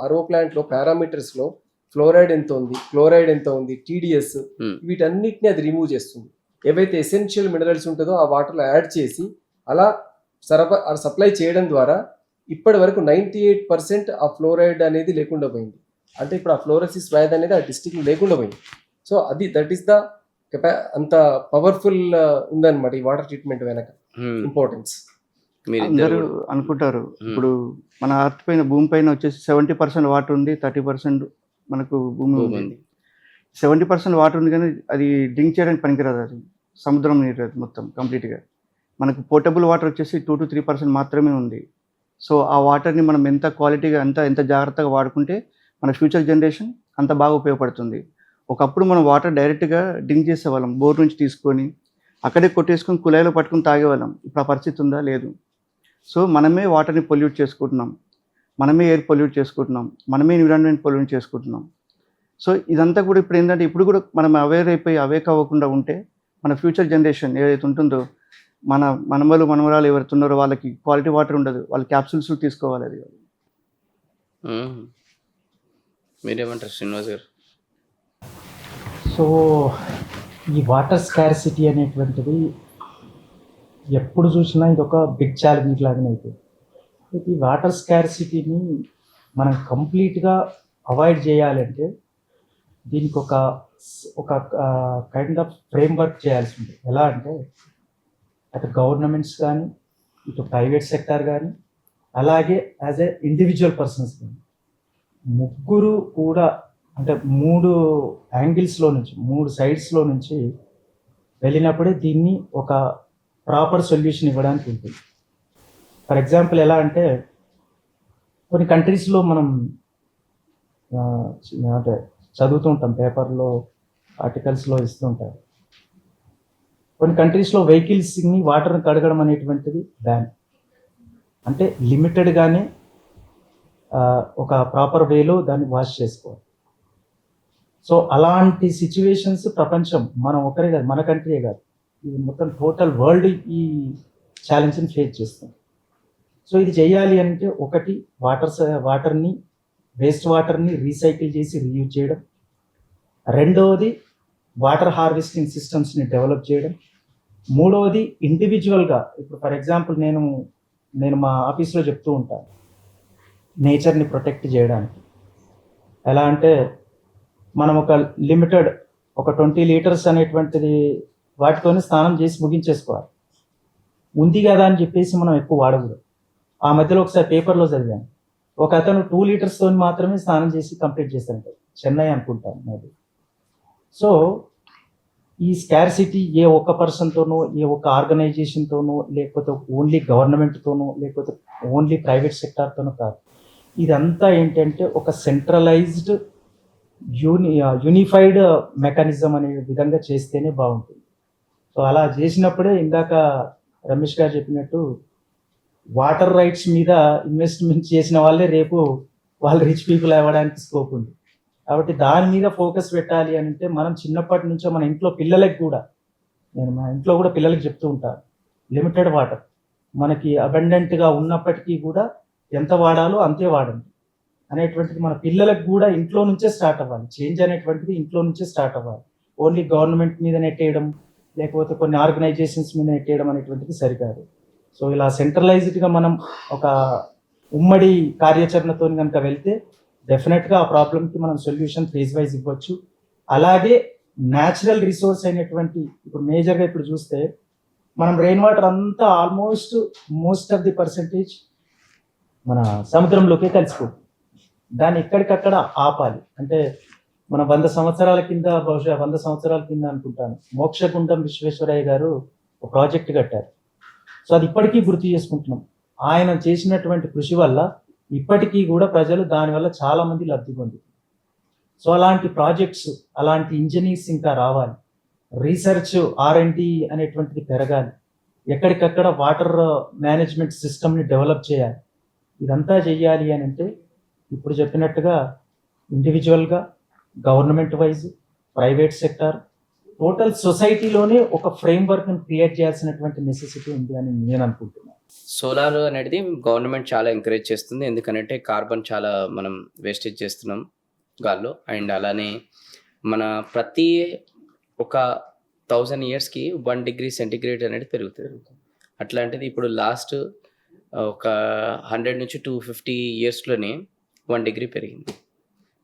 RO ప్లాంట్లో పారామీటర్స్లో ఫ్లోరైడ్ ఎంత ఉంది, క్లోరైడ్ ఎంత ఉంది, TDS, వీటన్నిటిని అది రిమూవ్ చేస్తుంది. ఏవైతే ఎసెన్షియల్ మినరల్స్ ఉంటుందో ఆ వాటర్లో యాడ్ చేసి అలా సప్లై చేయడం ద్వారా ఇప్పటి వరకు 98% ఆ ఫ్లోరైడ్ అనేది లేకుండా పోయింది. అంటే ఇప్పుడు ఆ ఫ్లోరోసిస్ వ్యాధి అనేది ఆ డిస్ట్రిక్ట్లో లేకుండా పోయింది. సో దట్ ఈస్ ద అంత పవర్ఫుల్ ఉందన్నమాట ఈ వాటర్ ట్రీట్మెంట్ వెనక ఇంపార్టెన్స్.
అందరూ అనుకుంటారు ఇప్పుడు మన అర్త్ పైన, భూమి పైన వచ్చేసి 70% వాటర్ ఉంది, 30% మనకు భూమి ఉంది. 70% వాటర్ ఉంది కానీ అది డ్రింక్ చేయడానికి పనికిరాదు. అది సముద్రం నీరు, అది మొత్తం కంప్లీట్గా. మనకు పోర్టబుల్ వాటర్ వచ్చేసి 2 to 3% మాత్రమే ఉంది. సో ఆ వాటర్ని మనం ఎంత క్వాలిటీగా, ఎంత జాగ్రత్తగా వాడుకుంటే మన ఫ్యూచర్ జనరేషన్ అంత బాగా ఉపయోగపడుతుంది. ఒకప్పుడు మనం వాటర్ డైరెక్ట్గా డ్రింక్ చేసేవాళ్ళం, బోర్ నుంచి తీసుకొని అక్కడే కొట్టేసుకొని కుళాయిలో పట్టుకుని తాగేవాళ్ళం. ఇప్పుడు ఆ పరిస్థితి ఉందా? లేదు. సో మనమే వాటర్ని పొల్యూట్ చేసుకుంటున్నాం, మనమే ఎయిర్ పొల్యూట్ చేసుకుంటున్నాం, మనమే ఎన్విరాన్మెంట్ పొల్యూట్ చేసుకుంటున్నాం. సో ఇదంతా కూడా ఇప్పుడు ఏంటంటే, ఇప్పుడు కూడా మనం అవేక్ అవ్వకుండా ఉంటే మన ఫ్యూచర్ జనరేషన్ ఏదైతే ఉంటుందో, మన మనవరాలు ఎవరైతే ఉన్నారో వాళ్ళకి క్వాలిటీ వాటర్ ఉండదు, వాళ్ళు క్యాప్సూల్స్ తీసుకోవాలి. అది
మీరేమంటారు శ్రీనివాస్ గారు?
సో ఈ వాటర్ స్కార్సిటీ అనేటువంటిది ఎప్పుడు చూసినా ఇది ఒక బిగ్ ఛాలెంజ్ లాగానే అయిపోయింది. ఈ వాటర్ స్కార్సిటీని మనం కంప్లీట్గా అవాయిడ్ చేయాలంటే దీనికి ఒక కైండ్ ఆఫ్ ఫ్రేమ్వర్క్ చేయాల్సి ఉంటుంది. ఎలా అంటే అటు గవర్నమెంట్స్ కానీ, ఇటు ప్రైవేట్ సెక్టార్ కానీ, అలాగే యాజ్ ఏ ఇండివిజువల్ పర్సన్స్ కానీ, ముగ్గురు కూడా అంటే 3 యాంగిల్స్లో నుంచి, 3 సైడ్స్లో నుంచి వెళ్ళినప్పుడే దీన్ని ఒక ప్రాపర్ సొల్యూషన్ ఇవ్వడానికి ఉంటుంది. ఫర్ ఎగ్జాంపుల్ ఎలా అంటే కొన్ని కంట్రీస్లో మనం అంటే చదువుతూ ఉంటాం, పేపర్లో ఆర్టికల్స్లో ఇస్తుంటారు. కొన్ని కంట్రీస్లో వెహికల్స్ని వాటర్ని కడగడం అనేటువంటిది బ్యాన్, అంటే లిమిటెడ్గానే ఒక ప్రాపర్ వేలో దాన్ని వాష్ చేసుకోవాలి. సో అలాంటి సిచ్యువేషన్స్ ప్రపంచం, మనం ఒకరే కాదు, మన కంట్రీయే కాదు, ఇది మొత్తం టోటల్ వరల్డ్ ఈ ఛాలెంజ్ని ఫేస్ చేస్తుంది. సో ఇది చేయాలి అంటే ఒకటి వాటర్ని వేస్ట్ వాటర్ని రీసైకిల్ చేసి రీయూజ్ చేయడం, రెండవది వాటర్ హార్వెస్టింగ్ సిస్టమ్స్ని డెవలప్ చేయడం, మూడవది ఇండివిజువల్గా, ఇప్పుడు ఫర్ ఎగ్జాంపుల్ నేను మా ఆఫీస్లో చెప్తూ ఉంటాను నేచర్ని ప్రొటెక్ట్ చేయడానికి. ఎలా అంటే మనం ఒక లిమిటెడ్ ఒక 20 లీటర్స్ అనేటువంటిది వాటితోనే స్నానం చేసి ముగించేసుకోవాలి. ఉంది కదా అని చెప్పేసి మనం ఎక్కువ వాడకూడదు. ఆ మధ్యలో ఒకసారి పేపర్లో చదివాను, ఒక అతను 2 లీటర్స్తో మాత్రమే స్నానం చేసి కంప్లీట్ చేస్తాడు, చెన్నై అనుకుంటాను మేబీ. సో ఈ స్కార్సిటీ ఏ ఒక్క పర్సన్తోనో, ఏ ఒక్క ఆర్గనైజేషన్తోనో, లేకపోతే ఓన్లీ గవర్నమెంట్తోనో, లేకపోతే ఓన్లీ ప్రైవేట్ సెక్టార్తోనో కాదు. ఇదంతా ఏంటంటే ఒక సెంట్రలైజ్డ్ యూనిఫైడ్ మెకానిజం అనే విధంగా చేస్తేనే బాగుంటుంది. సో అలా చేసినప్పుడే ఇందాక రమేష్ గారు చెప్పినట్టు వాటర్ రైట్స్ మీద ఇన్వెస్ట్మెంట్ చేసిన వాళ్ళే రేపు వాళ్ళు రిచ్ పీపుల్ అవ్వడానికి స్కోప్ ఉంది. కాబట్టి దాని మీద ఫోకస్ పెట్టాలి అంటే మనం చిన్నప్పటి నుంచో మన ఇంట్లో పిల్లలకి కూడా, నేను మా ఇంట్లో కూడా పిల్లలకి చెప్తూ ఉంటాను, లిమిటెడ్ వాటర్ మనకి అబండెంట్గా ఉన్నప్పటికీ కూడా ఎంత వాడాలో అంతే వాడండి అనేటువంటిది మన పిల్లలకు కూడా ఇంట్లో నుంచే స్టార్ట్ అవ్వాలి. చేంజ్ అనేటువంటిది ఇంట్లో నుంచే స్టార్ట్ అవ్వాలి. ఓన్లీ గవర్నమెంట్ మీద నెట్టేయడం, లేకపోతే కొన్ని ఆర్గనైజేషన్స్ మీద నెట్టేయడం అనేటువంటిది సరికాదు. సో ఇలా సెంట్రలైజ్డ్గా మనం ఒక ఉమ్మడి కార్యాచరణతో కనుక వెళ్తే డెఫినెట్గా ఆ ప్రాబ్లమ్కి మనం సొల్యూషన్ ఫేజ్ వైజ్ ఇవ్వచ్చు. అలాగే న్యాచురల్ రిసోర్స్ అయినటువంటి ఇప్పుడు మేజర్గా ఇప్పుడు చూస్తే మనం రెయిన్ వాటర్ అంతా almost most of the percentage మన సముద్రంలోకే కలిసిపోతుంది. దాన్ని ఎక్కడికక్కడ ఆపాలి. అంటే మన 100 సంవత్సరాల కింద, బహుశా 100 సంవత్సరాల కింద అనుకుంటాను, మోక్షగుండం విశ్వేశ్వరయ్య గారు ఒక ప్రాజెక్ట్ కట్టారు. సో అది ఇప్పటికీ గుర్తు చేసుకుంటున్నాం. ఆయన చేసినటువంటి కృషి వల్ల ఇప్పటికీ కూడా ప్రజలు దానివల్ల చాలా మంది లబ్ధి పొందుతారు. సో అలాంటి ప్రాజెక్ట్స్, అలాంటి ఇంజనీర్స్ ఇంకా రావాలి. రీసెర్చ్ R&D అనేటువంటిది పెరగాలి. ఎక్కడికక్కడ వాటర్ మేనేజ్మెంట్ సిస్టమ్ని డెవలప్ చేయాలి. ఇదంతా చెయ్యాలి అని అంటే ఇప్పుడు చెప్పినట్టుగా ఇండివిజువల్గా, government wise, private sector, total సొసైటీలోనే ఒక ఫ్రేమ్వర్క్ని క్రియేట్ చేయాల్సినటువంటి నెసెసిటీ ఉంది అని నేను అనుకుంటున్నాను.
సోలార్ అనేది గవర్నమెంట్ చాలా ఎంకరేజ్ చేస్తుంది, ఎందుకంటే కార్బన్ చాలా మనం వేస్టేజ్ చేస్తున్నాం గాల్లో. అండ్ అలానే మన ప్రతి ఒక 1000 yearsకి 1 degree సెంటిగ్రేడ్ అనేది పెరుగుతుంది. అట్లాంటిది ఇప్పుడు లాస్ట్ ఒక 100 నుంచి 250 yearsలోనే 1 degree పెరిగింది.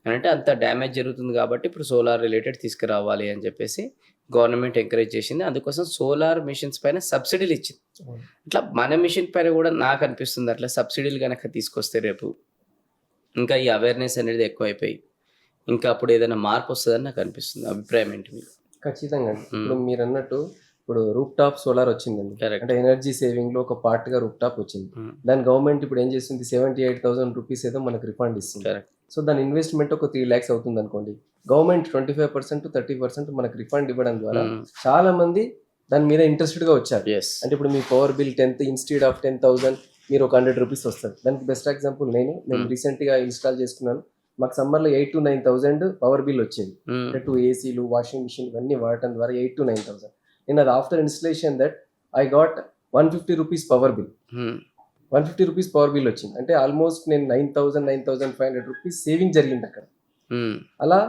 అంటే అంత డ్యామేజ్ జరుగుతుంది. కాబట్టి ఇప్పుడు సోలార్ రిలేటెడ్ తీసుకురావాలి అని చెప్పేసి గవర్నమెంట్ ఎంకరేజ్ చేసింది. అందుకోసం సోలార్ మిషన్స్ పైన సబ్సిడీలు ఇచ్చింది. అట్లా మన మిషన్ పైన కూడా నాకు అనిపిస్తుంది అట్లా సబ్సిడీలు కనుక తీసుకొస్తే రేపు ఇంకా ఈ అవేర్నెస్ అనేది ఎక్కువైపోయి ఇంకా అప్పుడు ఏదైనా మార్పు వస్తుందని నాకు అనిపిస్తుంది. అభిప్రాయం ఏంటి మీరు?
ఖచ్చితంగా. ఇప్పుడు మీరు అన్నట్టు ఇప్పుడు రూప్ టాప్ సోలార్ వచ్చిందండి.
Correct.
అంటే ఎనర్జీ సేవింగ్ లో ఒక పార్ట్ గా రూప్ టాప్ వచ్చింది. దాని గవర్నమెంట్ ఇప్పుడు ఏం చేస్తుంది, 78,000 రూపీస్ ఏదో మనకు రిఫండ్ ఇస్తుంది.
Correct.
సో దాని ఇన్వెస్ట్మెంట్ ఒక 3 lakhs అవుతుంది అనుకోండి. గవర్నమెంట్ 25% 30% మనకు రిఫండ్ ఇవ్వడం ద్వారా చాలా మంది దాని మీద ఇంట్రెస్టెడ్ గా వచ్చారు.
ఎస్.
అంటే ఇప్పుడు మీ పవర్ బిల్ 10 ఇన్స్టెడ్ ఆఫ్ 10,000 మీరు ఒక 100 రూపీస్ వస్తుంది. దానికి బెస్ట్ ఎగ్జాంపుల్ నేను రీసెంట్ గా ఇన్స్టాల్ చేసుకున్నాను. మాకు సమ్మర్ లో 8,000 to 9,000 పవర్ బిల్ వచ్చేది. అంటే 2 ACలు, వాషింగ్ మిషన్ ఇవన్నీ వాడటం ద్వారా 8,000 to 9,000. నేను అది after installation that I got 150 rupees power bill. 150 rupees power bill వచ్చింది. అంటే ఆల్మోస్ట్ నేను 9,500 రూపీస్ సేవింగ్ జరిగింది అక్కడ. అలా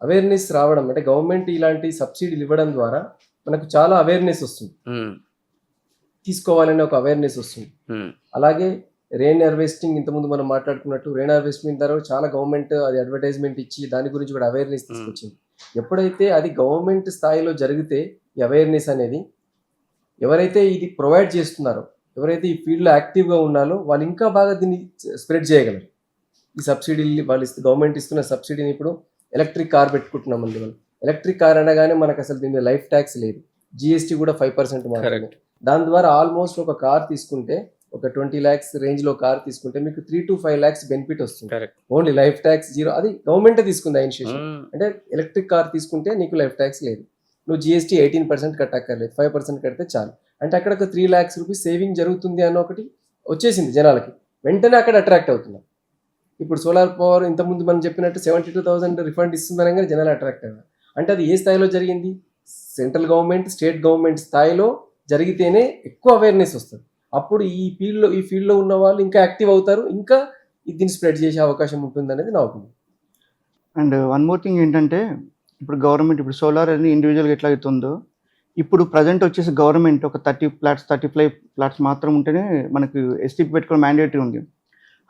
అవేర్నెస్ రావడం, అంటే గవర్నమెంట్ ఇలాంటి సబ్సిడీలు ఇవ్వడం ద్వారా మనకు చాలా అవేర్నెస్ వస్తుంది, తీసుకోవాలనే ఒక అవేర్నెస్ వస్తుంది. అలాగే రెయిన్ హార్వెస్టింగ్, ఇంతకుముందు మనం మాట్లాడుకున్నట్టు రెయిన్ హార్వెస్టింగ్ ద్వారా చాలా గవర్నమెంట్ అది అడ్వర్టైజ్మెంట్ ఇచ్చి దాని గురించి కూడా అవేర్నెస్ తీసుకొచ్చింది. ఎప్పుడైతే అది గవర్నమెంట్ స్థాయిలో జరిగితే ఈ అవేర్నెస్ అనేది ఎవరైతే ఇది ప్రొవైడ్ చేస్తున్నారో, ఎవరైతే ఈ ఫీల్డ్లో యాక్టివ్గా ఉన్నారో వాళ్ళు ఇంకా బాగా దీన్ని స్ప్రెడ్ చేయగలరు. ఈ సబ్సిడీలు వాళ్ళు గవర్నమెంట్ ఇస్తున్న సబ్సిడీని ఇప్పుడు ఎలక్ట్రిక్ కార్ పెట్టుకుంటున్నామండి. మనం ఎలక్ట్రిక్ కార్ అనగానే మనకు అసలు దీని మీద లైఫ్ ట్యాక్స్ లేదు, GST కూడా 5% మాత్రమే. దాని ద్వారా ఆల్మోస్ట్ ఒక కార్ తీసుకుంటే ఒక 20 lakhs రేంజ్లో కార్ తీసుకుంటే మీకు 3 to 5 lakhs బెనిఫిట్ వస్తుంది.
Correct.
Only life tax zero, అది గవర్నమెంటే తీసుకుంది ఆ ఇనిషియేషన్. అంటే ఎలక్ట్రిక్ కార్ తీసుకుంటే నీకు లైఫ్ ట్యాక్స్ లేదు, నువ్వు GST 18% కట్టక్కర్లేదు, 5% కడితే చాలు. అంటే అక్కడ ఒక 3 lakhs రూపీస్ సేవింగ్ జరుగుతుంది అన్న ఒకటి వచ్చేసింది జనాలకి, వెంటనే అక్కడ అట్రాక్ట్ అవుతున్నారు. ఇప్పుడు సోలార్ పవర్ ఇంతకుముందు మనం చెప్పినట్టు 72,000 రిఫండ్ ఇస్తుందనగానే జనాలు అట్రాక్ట్ అయ్యారు. అంటే అది ఏ స్థాయిలో జరిగింది? సెంట్రల్ గవర్నమెంట్, స్టేట్ గవర్నమెంట్ స్థాయిలో జరిగితేనే ఎక్కువ అవేర్నెస్ వస్తుంది. అప్పుడు ఈ ఫీల్డ్లో ఉన్న వాళ్ళు ఇంకా యాక్టివ్ అవుతారు, ఇంకా దీన్ని స్ప్రెడ్ చేసే అవకాశం ఉంటుంది అనేది నా opinion.
And one more thing ఏంటంటే, ఇప్పుడు గవర్నమెంట్ ఇప్పుడు సోలార్ అనేది ఇండివిజువల్గా ఎట్లా అవుతుందో, ఇప్పుడు ప్రజెంట్ వచ్చేసి గవర్నమెంట్ ఒక 35 ప్లాట్స్ మాత్రం ఉంటేనే మనకు ఎస్టీపీ పెట్టుకోవడం మ్యాండేటరీ ఉంది.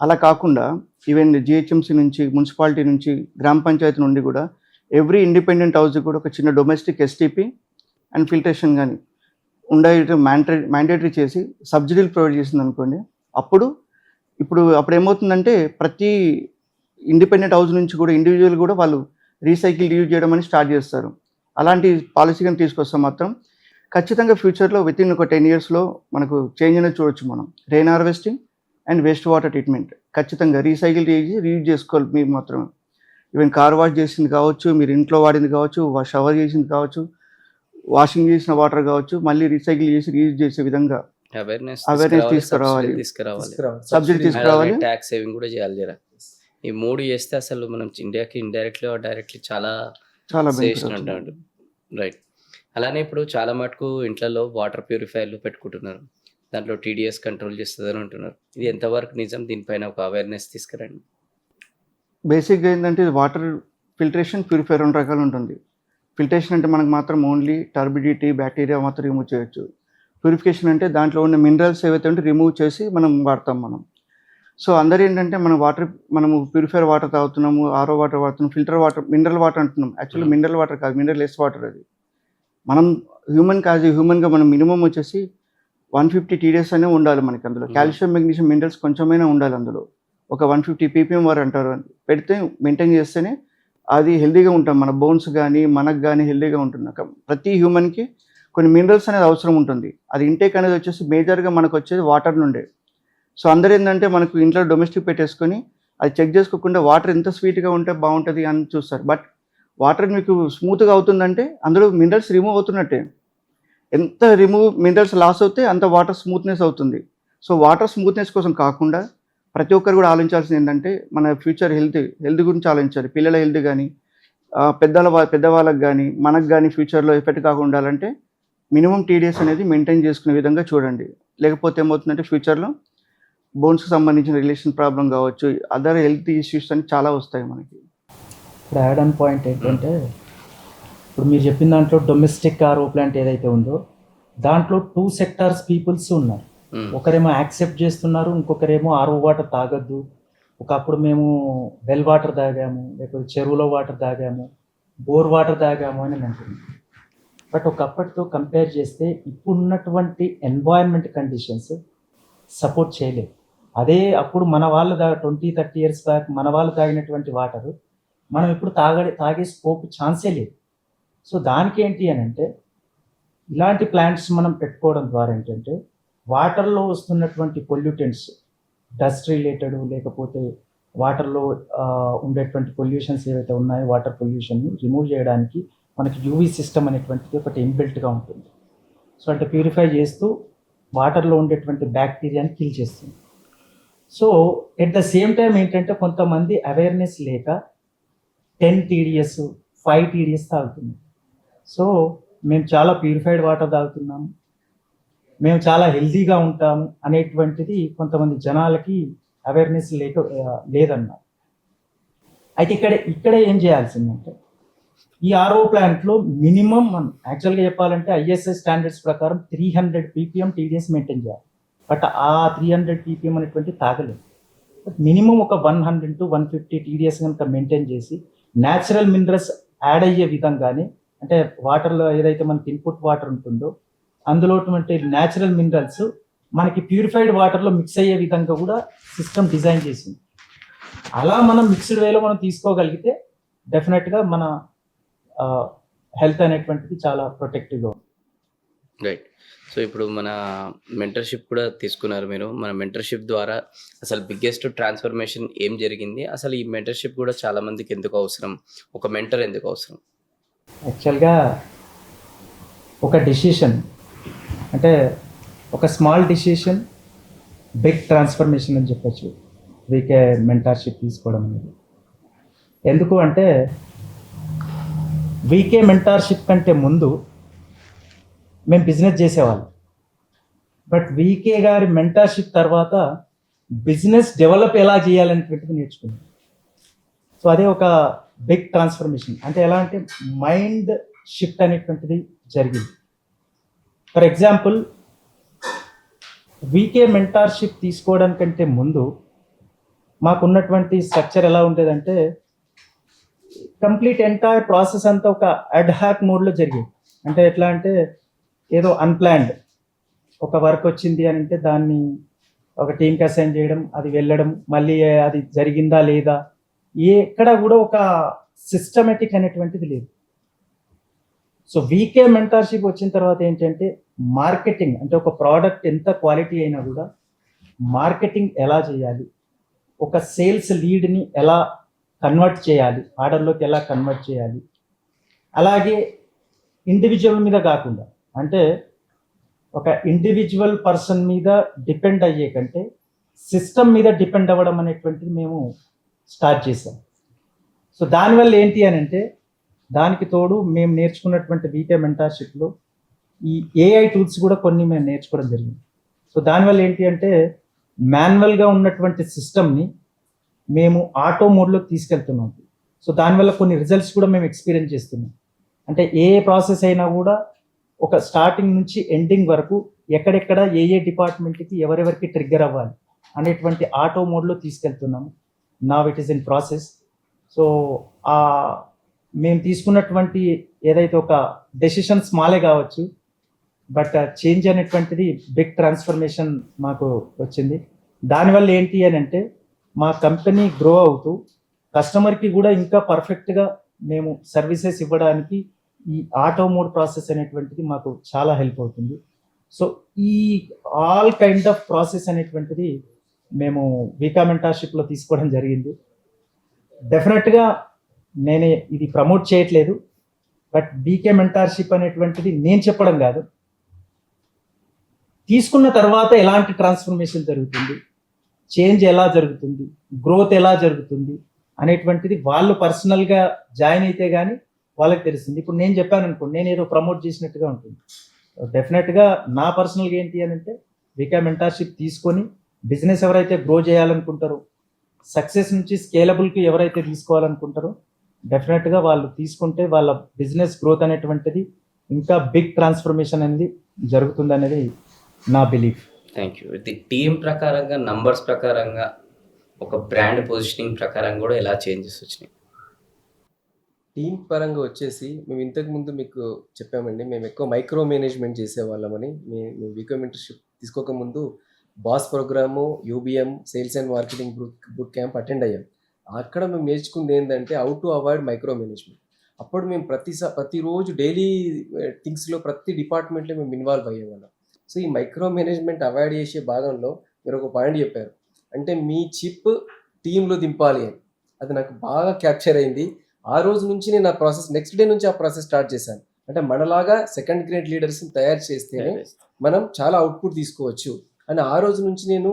అలా కాకుండా ఈవెన్ GHMC నుంచి, మున్సిపాలిటీ నుంచి, గ్రామ పంచాయతీ నుండి కూడా ఎవ్రీ ఇండిపెండెంట్ హౌస్ కూడా ఒక చిన్న డొమెస్టిక్ ఎస్టీపీ అండ్ ఫిల్టరేషన్ కానీ ఉండే మ్యాండేటరీ చేసి సబ్సిడీలు ప్రొవైడ్ చేసింది అనుకోండి. ఇప్పుడు ఏమవుతుందంటే ప్రతి ఇండిపెండెంట్ హౌస్ నుంచి కూడా ఇండివిజువల్ కూడా వాళ్ళు రీసైకిల్ యూజ్ చేయడం అని స్టార్ట్ చేస్తారు. అలాంటి పాలసీ కానీ తీసుకొస్తే మాత్రం ఖచ్చితంగా ఫ్యూచర్లో వితిన్ ఒక 10 yearsలో మనకు చేంజ్ అనేది చూడొచ్చు. మనం rain harvesting and waste water treatment ఖచ్చితంగా రీసైకిల్ చేసి రీయూజ్ చేసుకోవాలి. మీరు మాత్రం ఈవెన్ కార్ వాష్ చేసింది కావచ్చు, మీరు ఇంట్లో వాడింది కావచ్చు, షవర్ చేసింది కావచ్చు, వాషింగ్ చేసిన వాటర్ కావచ్చు, మళ్ళీ రీసైకిల్ చేసి రీయూజ్ చేసే విధంగా
అవేర్నెస్
తీసుకురావాలి. సబ్సిడీ తీసుకురావాలి,
ట్యాక్స్ సేవింగ్ కూడా చేయాలి జరా. ఈ 3 చేస్తే అసలు మనం ఇండియాకి ఇండైరెక్ట్లీ డైరెక్ట్లీ చాలా
benefit
అంటాడు. రైట్. అలానే ఇప్పుడు చాలా మటుకు ఇంట్లో వాటర్ ప్యూరిఫైర్లు పెట్టుకుంటున్నారు, దాంట్లో TDS కంట్రోల్ చేస్తుందని అంటున్నారు. ఇది ఎంతవరకు నిజం? దీనిపైన ఒక అవేర్నెస్ తీసుకురండి.
బేసిక్గా ఏంటంటే వాటర్ ఫిల్టరేషన్, ప్యూరిఫైర్ 2 రకాలు ఉంటుంది. ఫిల్టరేషన్ అంటే మనకు మాత్రం ఓన్లీ టర్బిడిటీ, బ్యాక్టీరియా మాత్రం రిమూవ్ చేయొచ్చు. ప్యూరిఫికేషన్ అంటే దాంట్లో ఉన్న మినరల్స్ ఏవైతే ఉంటే రిమూవ్ చేసి మనం వాడతాం మనం. సో అందరూ ఏంటంటే మనము ప్యూరిఫైర్ వాటర్ తాగుతున్నాము, RO వాటర్ వాడుతున్నాం, ఫిల్టర్ వాటర్, మినరల్ వాటర్ అంటున్నాం. యాక్చువల్లీ మినరల్ వాటర్ కాదు, మినరల్ లెస్ వాటర్ అది. మనం హ్యూమన్గా మనం మినిమం వచ్చేసి 150 TDS అనే ఉండాలి మనకి. అందులో కాల్షియం, మెగ్నీషియం, మినరల్స్ కొంచెమైనా ఉండాలి అందులో. ఒక 150 ppm వారు అంటారు, పెడితే మెయింటైన్ చేస్తేనే అది హెల్తీగా ఉంటాం. మన బోన్స్ కానీ మనకు కానీ హెల్తీగా ఉంటుంది. ప్రతి హ్యూమన్కి కొన్ని మినరల్స్ అనేది అవసరం ఉంటుంది. అది ఇంటేక్ అనేది వచ్చేసి మేజర్గా మనకు వచ్చేది వాటర్ నుండే. సో అందరూ ఏంటంటే మనకు ఇంట్లో డొమెస్టిక్ పెట్టేసుకొని అది చెక్ చేసుకోకుండా వాటర్ ఎంత స్వీట్గా ఉంటే బాగుంటుంది అని చూస్తారు. బట్ వాటర్ మీకు స్మూత్గా అవుతుందంటే అందులో మినరల్స్ రిమూవ్ అవుతున్నట్టే. ఎంత మినరల్స్ లాస్ అవుతే అంత వాటర్ స్మూత్నెస్ అవుతుంది. సో వాటర్ స్మూత్నెస్ కోసం కాకుండా ప్రతి ఒక్కరు కూడా ఆలోచించాల్సింది ఏంటంటే మన ఫ్యూచర్ హెల్త్ గురించి ఆలోచించాలి. పిల్లల హెల్త్ కానీ, పెద్దవాళ్ళకి కానీ, మనకు కానీ ఫ్యూచర్లో ఎఫెక్ట్ కాకుండా ఉండాలంటే మినిమం TDS అనేది మెయింటైన్ చేసుకునే విధంగా చూడండి. లేకపోతే ఏమవుతుందంటే ఫ్యూచర్లో బోన్స్కి సంబంధించిన రిలేషన్ ప్రాబ్లం కావచ్చు, అదర్ హెల్త్ ఇష్యూస్ అని చాలా వస్తాయి మనకి.
ఇప్పుడు యాడ్ ఆన్ పాయింట్ ఏంటంటే, ఇప్పుడు మీరు చెప్పిన దాంట్లో డొమెస్టిక్ RO ప్లాంట్ ఏదైతే ఉందో దాంట్లో 2 sectors పీపుల్స్ ఉన్నారు. ఒకరేమో యాక్సెప్ట్ చేస్తున్నారు, ఇంకొకరేమో RO వాటర్ తాగొద్దు, ఒకప్పుడు మేము వెల్ వాటర్ తాగాము, లేకపోతే చెరువులో వాటర్ తాగాము, బోర్ వాటర్ తాగాము అని అంటున్నాం. బట్ ఒకప్పటితో కంపేర్ చేస్తే ఇప్పుడున్నటువంటి ఎన్వైరన్మెంట్ కండిషన్స్ సపోర్ట్ చేయలేదు. అదే అప్పుడు మన వాళ్ళు 20-30 years బ్యాక్ మన వాళ్ళు తాగినటువంటి వాటర్ మనం ఇప్పుడు తాగే స్కోప్ ఛాన్సే లేదు. సో దానికి ఏంటి అని అంటే, ఇలాంటి ప్లాంట్స్ మనం పెట్టుకోవడం ద్వారా ఏంటంటే వాటర్లో వస్తున్నటువంటి పొల్యూటెంట్స్, డస్ట్ రిలేటెడ్ లేకపోతే వాటర్లో ఉండేటువంటి పొల్యూషన్స్ ఏవైతే ఉన్నాయో వాటర్ పొల్యూషన్ని రిమూవ్ చేయడానికి మనకి UV సిస్టమ్ అనేటువంటిది ఒకటి ఇన్బిల్ట్గా ఉంటుంది. సో అంటే ప్యూరిఫై చేస్తూ వాటర్లో ఉండేటువంటి బ్యాక్టీరియాని కిల్ చేస్తుంది. So at the same time ఏంటంటే కొంతమంది అవేర్నెస్ లేక 10 TDS 5 TDS తాగుతుంది. సో మేము చాలా ప్యూరిఫైడ్ వాటర్ తాగుతున్నాము, మేము చాలా హెల్తీగా ఉంటాము అనేటువంటిది కొంతమంది జనాలకి అవేర్నెస్ లేదన్నారు. అయితే ఇక్కడ ఏం చేయాల్సిందంటే, ఈ RO ప్లాంట్లో మినిమం మనం యాక్చువల్గా చెప్పాలంటే ISI స్టాండర్డ్స్ ప్రకారం 300 ppm TDS మెయింటైన్ చేయాలి. బట్ ఆ 300 ppm అనేటువంటి తాగలేదు. బట్ మినిమం ఒక 100 to 150 TDS కనుక మెయింటైన్ చేసి న్యాచురల్ మినరల్స్ యాడ్ అయ్యే విధంగానే, అంటే వాటర్లో ఏదైతే మనకి ఇన్పుట్ వాటర్ ఉంటుందో అందులో న్యాచురల్ మినరల్స్ మనకి ప్యూరిఫైడ్ వాటర్లో మిక్స్ అయ్యే విధంగా కూడా సిస్టమ్ డిజైన్ చేసింది. అలా మనం మిక్స్డ్ వేలో మనం తీసుకోగలిగితే డెఫినెట్గా మన హెల్త్ అనేటువంటిది చాలా ప్రొటెక్టివ్గా ఉంది.
రైట్. సో ఇప్పుడు మన మెంటర్‌షిప్ కూడా తీసుకున్నారు మీరు. మన మెంటర్‌షిప్ ద్వారా అసలు బిగ్గెస్ట్ ట్రాన్స్‌ఫర్మేషన్ ఏం జరిగింది? అసలు ఈ మెంటర్‌షిప్ కూడా చాలా మందికి ఎందుకు అవసరం? ఒక మెంటర్ ఎందుకు అవసరం?
యాక్చువల్గా ఒక డిసిషన్ అంటే ఒక స్మాల్ డిసిషన్ బిగ్ ట్రాన్స్ఫర్మేషన్ అని చెప్పొచ్చు వీకే మెంటార్షిప్ తీసుకోవడం అనేది. ఎందుకు అంటే వీకే మెంటార్షిప్ కంటే ముందు మేము బిజినెస్ చేసేవాళ్ళం. బట్ వీకే గారి మెంటార్షిప్ తర్వాత బిజినెస్ డెవలప్ ఎలా చేయాలనేటువంటిది నేర్చుకున్నాం. సో అదే ఒక బిగ్ ట్రాన్స్ఫర్మేషన్. అంటే ఎలా అంటే మైండ్ షిఫ్ట్ అనేటువంటిది జరిగింది. ఫర్ ఎగ్జాంపుల్ వీకే మెంటార్షిప్ తీసుకోవడానికంటే ముందు మాకున్నటువంటి స్ట్రక్చర్ ఎలా ఉండేదంటే కంప్లీట్ ఎంటైర్ ప్రాసెస్ అంతా ఒక అడ్హాక్ మోడ్లో జరిగేది. అంటే ఎట్లా అంటే ఏదో అన్ప్లాన్డ్ ఒక వర్క్ వచ్చింది అని అంటే దాన్ని ఒక టీంకి అసైన్ చేయడం, అది వెళ్ళడం, మళ్ళీ అది జరిగిందా లేదా, ఎక్కడ కూడా ఒక సిస్టమేటిక్ అనేటువంటిది లేదు. సో వీకే మెంటార్షిప్ వచ్చిన తర్వాత ఏంటంటే మార్కెటింగ్ అంటే ఒక ప్రోడక్ట్ ఎంత క్వాలిటీ అయినా కూడా మార్కెటింగ్ ఎలా చేయాలి, ఒక సేల్స్ లీడ్ని ఎలా కన్వర్ట్ చేయాలి, ఆర్డర్లోకి ఎలా కన్వర్ట్ చేయాలి, అలాగే ఇండివిజువల్ మీద కాకుండా అంటే ఒక ఇండివిజువల్ పర్సన్ మీద డిపెండ్ అయ్యే కంటే సిస్టమ్ మీద డిపెండ్ అవ్వడం అనేటువంటిది మేము స్టార్ట్ చేసాం. సో దానివల్ల ఏంటి అని అంటే దానికి తోడు మేము నేర్చుకున్నటువంటి వీకే మెంటార్షిప్లో ఈ ఏఐ టూల్స్ కూడా కొన్ని మేము నేర్చుకోవడం జరిగింది. సో దానివల్ల ఏంటి అంటే మాన్యువల్గా ఉన్నటువంటి సిస్టమ్ని మేము ఆటో మోడ్లోకి తీసుకెళ్తున్నాం. సో దానివల్ల కొన్ని రిజల్ట్స్ కూడా మేము ఎక్స్పీరియన్స్ చేస్తున్నాం. అంటే ఏ ప్రాసెస్ అయినా కూడా ఒక స్టార్టింగ్ నుంచి ఎండింగ్ వరకు ఎక్కడెక్కడ ఏ డిపార్ట్మెంట్కి ఎవరెవరికి ట్రిగ్గర్ అవ్వాలి అనేటువంటి ఆటో మోడ్లో తీసుకెళ్తున్నాము. నా it is in process. So మేము తీసుకున్నటువంటి ఏదైతే ఒక డెసిషన్ స్మాలే కావచ్చు, బట్ చేంజ్ అనేటువంటిది బిగ్ ట్రాన్స్ఫర్మేషన్ మాకు వచ్చింది. దానివల్ల ఏంటి అని అంటే మా కంపెనీ గ్రో అవుతూ కస్టమర్కి కూడా ఇంకా పర్ఫెక్ట్గా మేము సర్వీసెస్ ఇవ్వడానికి ఈ ఆటో మోడ్ ప్రాసెస్ అనేటువంటిది మాకు చాలా హెల్ప్ అవుతుంది. సో ఈ ఆల్ కైండ్ ఆఫ్ ప్రాసెస్ అనేటువంటిది మేము వీకా మెంటార్షిప్లో తీసుకోవడం జరిగింది. డెఫినెట్గా నేను ఇది ప్రమోట్ చేయట్లేదు, బట్ వీకే మెంటార్షిప్ అనేటువంటిది నేను చెప్పడం కాదు, తీసుకున్న తర్వాత ఎలాంటి ట్రాన్స్ఫర్మేషన్ జరుగుతుంది, చేంజ్ ఎలా జరుగుతుంది, గ్రోత్ ఎలా జరుగుతుంది అనేటువంటిది వాళ్ళు పర్సనల్గా జాయిన్ అయితే కానీ వాళ్ళకి తెలుస్తుంది. ఇప్పుడు నేను చెప్పాను అనుకోండి, నేను ఏదో ప్రమోట్ చేసినట్టుగా ఉంటుంది. డెఫినెట్గా నా పర్సనల్గా ఏంటి అని అంటే వీకా మెంటార్షిప్ తీసుకొని బిజినెస్ ఎవరైతే గ్రో చేయాలనుకుంటారో, సక్సెస్ నుంచి స్కేలబుల్కి ఎవరైతే తీసుకోవాలనుకుంటారో డెఫినెట్గా వాళ్ళు తీసుకుంటే వాళ్ళ బిజినెస్ గ్రోత్ అనేటువంటిది ఇంకా బిగ్ ట్రాన్స్ఫర్మేషన్ అనేది జరుగుతుంది అనేది నా బిలీఫ్.
Thank you. ఇది టీం ప్రకారంగా, నంబర్స్ ప్రకారంగా, ఒక బ్రాండ్ పొజిషనింగ్ ప్రకారంగా కూడా ఎలా చేంజెస్ వచ్చినాయి?
టీం పరంగా వచ్చేసి మేము ఇంతకుముందు మీకు చెప్పామండి, మేము ఎక్కువ మైక్రో మేనేజ్మెంట్ చేసేవాళ్ళమని. మేము వీకే మెంటర్షిప్ తీసుకోకముందు boss programme, UBM, sales and marketing boot camp attend అయ్యాం. అక్కడ మేము నేర్చుకుంది ఏంటంటే how to avoid micro management. అప్పుడు మేము ప్రతిరోజు డైలీ థింగ్స్లో ప్రతి డిపార్ట్మెంట్లో మేము ఇన్వాల్వ్ అయ్యేవాళ్ళం. సో ఈ మైక్రో మేనేజ్మెంట్ అవాయిడ్ చేసే భాగంలో మీరు ఒక పాయింట్ చెప్పారు, అంటే మీ చిప్ టీంలో దింపాలి అని. అది నాకు బాగా క్యాప్చర్ అయింది. ఆ రోజు నుంచి నేను ఆ ప్రాసెస్, నెక్స్ట్ డే నుంచి ఆ ప్రాసెస్ స్టార్ట్ చేశాను. అంటే మనలాగా సెకండ్ గ్రేడ్ లీడర్స్ని తయారు చేస్తేనే మనం చాలా అవుట్పుట్ తీసుకోవచ్చు అని ఆ రోజు నుంచి నేను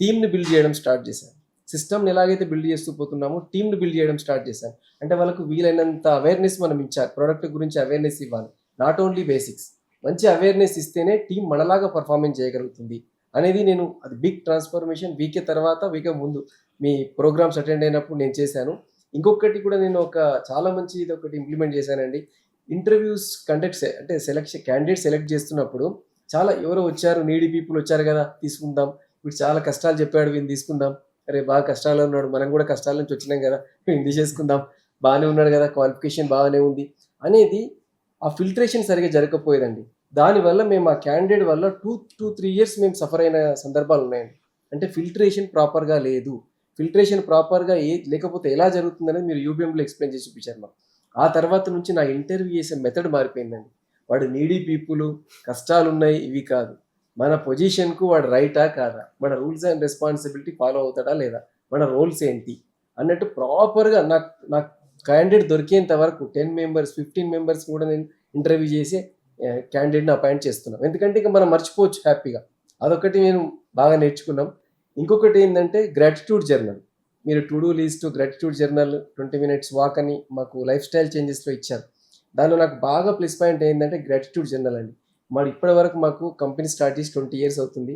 టీమ్ని బిల్డ్ చేయడం స్టార్ట్ చేశాను. సిస్టమ్ని ఎలాగైతే బిల్డ్ చేస్తూ పోతున్నామో టీమ్ని బిల్డ్ చేయడం స్టార్ట్ చేశాను. అంటే వాళ్ళకు వీలైనంత అవేర్నెస్ మనం ఇచ్చాలి, ప్రోడక్ట్ గురించి అవేర్నెస్ ఇవ్వాలి. నాట్ ఓన్లీ బేసిక్స్, మంచి అవేర్నెస్ ఇస్తేనే టీం మనలాగా పర్ఫార్మెన్స్ చేయగలుగుతుంది అనేది నేను, అది బిగ్ ట్రాన్స్ఫర్మేషన్ వీకే తర్వాత, వీకే ముందు మీ ప్రోగ్రామ్స్ అటెండ్ అయినప్పుడు నేను చేశాను. ఇంకొకటి కూడా నేను చాలా మంచి ఇది ఒకటి ఇంప్లిమెంట్ చేశానండి. ఇంటర్వ్యూస్ కండక్ట్ అంటే క్యాండిడేట్ సెలెక్ట్ చేస్తున్నప్పుడు చాలా ఎవరో వచ్చారు, నీడీ పీపుల్ వచ్చారు కదా, తీసుకుందాం, వీడు చాలా కష్టాలు చెప్పాడు, వీడిని తీసుకుందాం, అరే బాగా కష్టాల్లో ఉన్నాడు, మనం కూడా కష్టాల నుంచి వచ్చినాం కదా, వీడిని తీసేసుకుందాం, బాగానే ఉన్నాడు కదా, క్వాలిఫికేషన్ బాగానే ఉంది అనేది ఆ ఫిల్టరేషన్ సరిగ్గా జరగకపోయేదండి. దానివల్ల మేము ఆ క్యాండిడేట్ వల్ల 2-3 years మేము సఫర్ అయిన సందర్భాలు ఉన్నాయండి. అంటే ఫిల్టరేషన్ ప్రాపర్గా లేదు. ఫిల్టరేషన్ ప్రాపర్గా లేకపోతే ఎలా జరుగుతుందనేది మీరు యూబీఎంలో ఎక్స్ప్లెయిన్ చేసి చూపించారు మాకు. ఆ తర్వాత నుంచి నా ఇంటర్వ్యూ చేసే మెథడ్ మారిపోయిందండి. వాడు నీడీ పీపుల్, కష్టాలు ఉన్నాయి ఇవి కాదు. మన పొజిషన్కు వాడు రైటా కాదా, మన రూల్స్ అండ్ రెస్పాన్సిబిలిటీ ఫాలో అవుతాడా లేదా, మన రోల్స్ ఏంటి అన్నట్టు ప్రాపర్గా నాకు క్యాండిడేట్ దొరికేంత వరకు 10 మెంబర్స్ 15 మెంబర్స్ కూడా నేను ఇంటర్వ్యూ చేసి క్యాండిడేట్ని అపాయింట్ చేస్తున్నాం. ఎందుకంటే ఇక మనం మర్చిపోవచ్చు హ్యాపీగా. అదొకటి నేను బాగా నేర్చుకున్నాం. ఇంకొకటి ఏంటంటే గ్రాటిట్యూడ్ జర్నల్. మీరు to do list, gratitude journal, 20 minutes walk అని మాకు లైఫ్ స్టైల్ చేంజెస్లో ఇచ్చారు. దానిలో నాకు బాగా ప్లస్ పాయింట్ ఏంటంటే గ్రాటిట్యూడ్ జర్నల్ అండి. మరి ఇప్పటి వరకు మాకు కంపెనీ స్టార్ట్ చేసి 20 years అవుతుంది.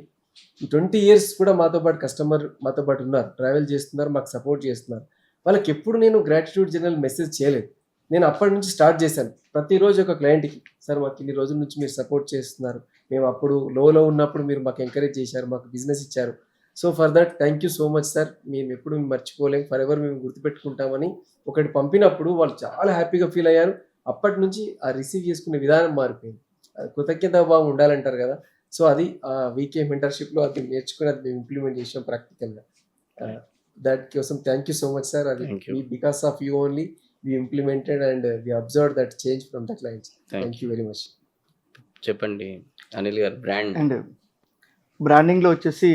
ఈ 20 years కూడా మాతో పాటు కస్టమర్ మాతో పాటు ఉన్నారు, ట్రావెల్ చేస్తున్నారు, మాకు సపోర్ట్ చేస్తున్నారు. వాళ్ళకి ఎప్పుడు నేను గ్రాటిట్యూడ్ జర్నల్ మెసేజ్ చేయలేదు. నేను అప్పటి నుంచి స్టార్ట్ చేశాను. ప్రతిరోజు ఒక క్లయింట్కి, సార్ మాకు ఇన్ని రోజుల నుంచి మీరు సపోర్ట్ చేస్తున్నారు, మేము అప్పుడు లోలో ఉన్నప్పుడు మీరు మాకు ఎంకరేజ్ చేశారు, మాకు బిజినెస్ ఇచ్చారు. So for that thank you so much sir, మేము ఎప్పుడు మర్చిపోలేం, ఫర్ ఎవర్ మేము గుర్తుపెట్టుకుంటామని ఒకటి పంపినప్పుడు వాళ్ళు చాలా హ్యాపీగా ఫీల్ అయ్యారు. అప్పటి నుంచి ఆ రిసీవ్ చేసుకునే విధానం మారిపోయింది. కృతజ్ఞత భావం ఉండాలంటారు కదా. సో అది వీకే మెంటర్షిప్లో అది నేర్చుకుని అది మేము ఇంప్లిమెంట్ చేసాం ప్రాక్టికల్గా. దాట్ కోసం thank you so much sir. అది because of you only we implemented and we observed that change from the clients. Thank you very much.
చెప్పండి అనిల్ గారు.
అండ్ బ్రాండింగ్లో వచ్చేసి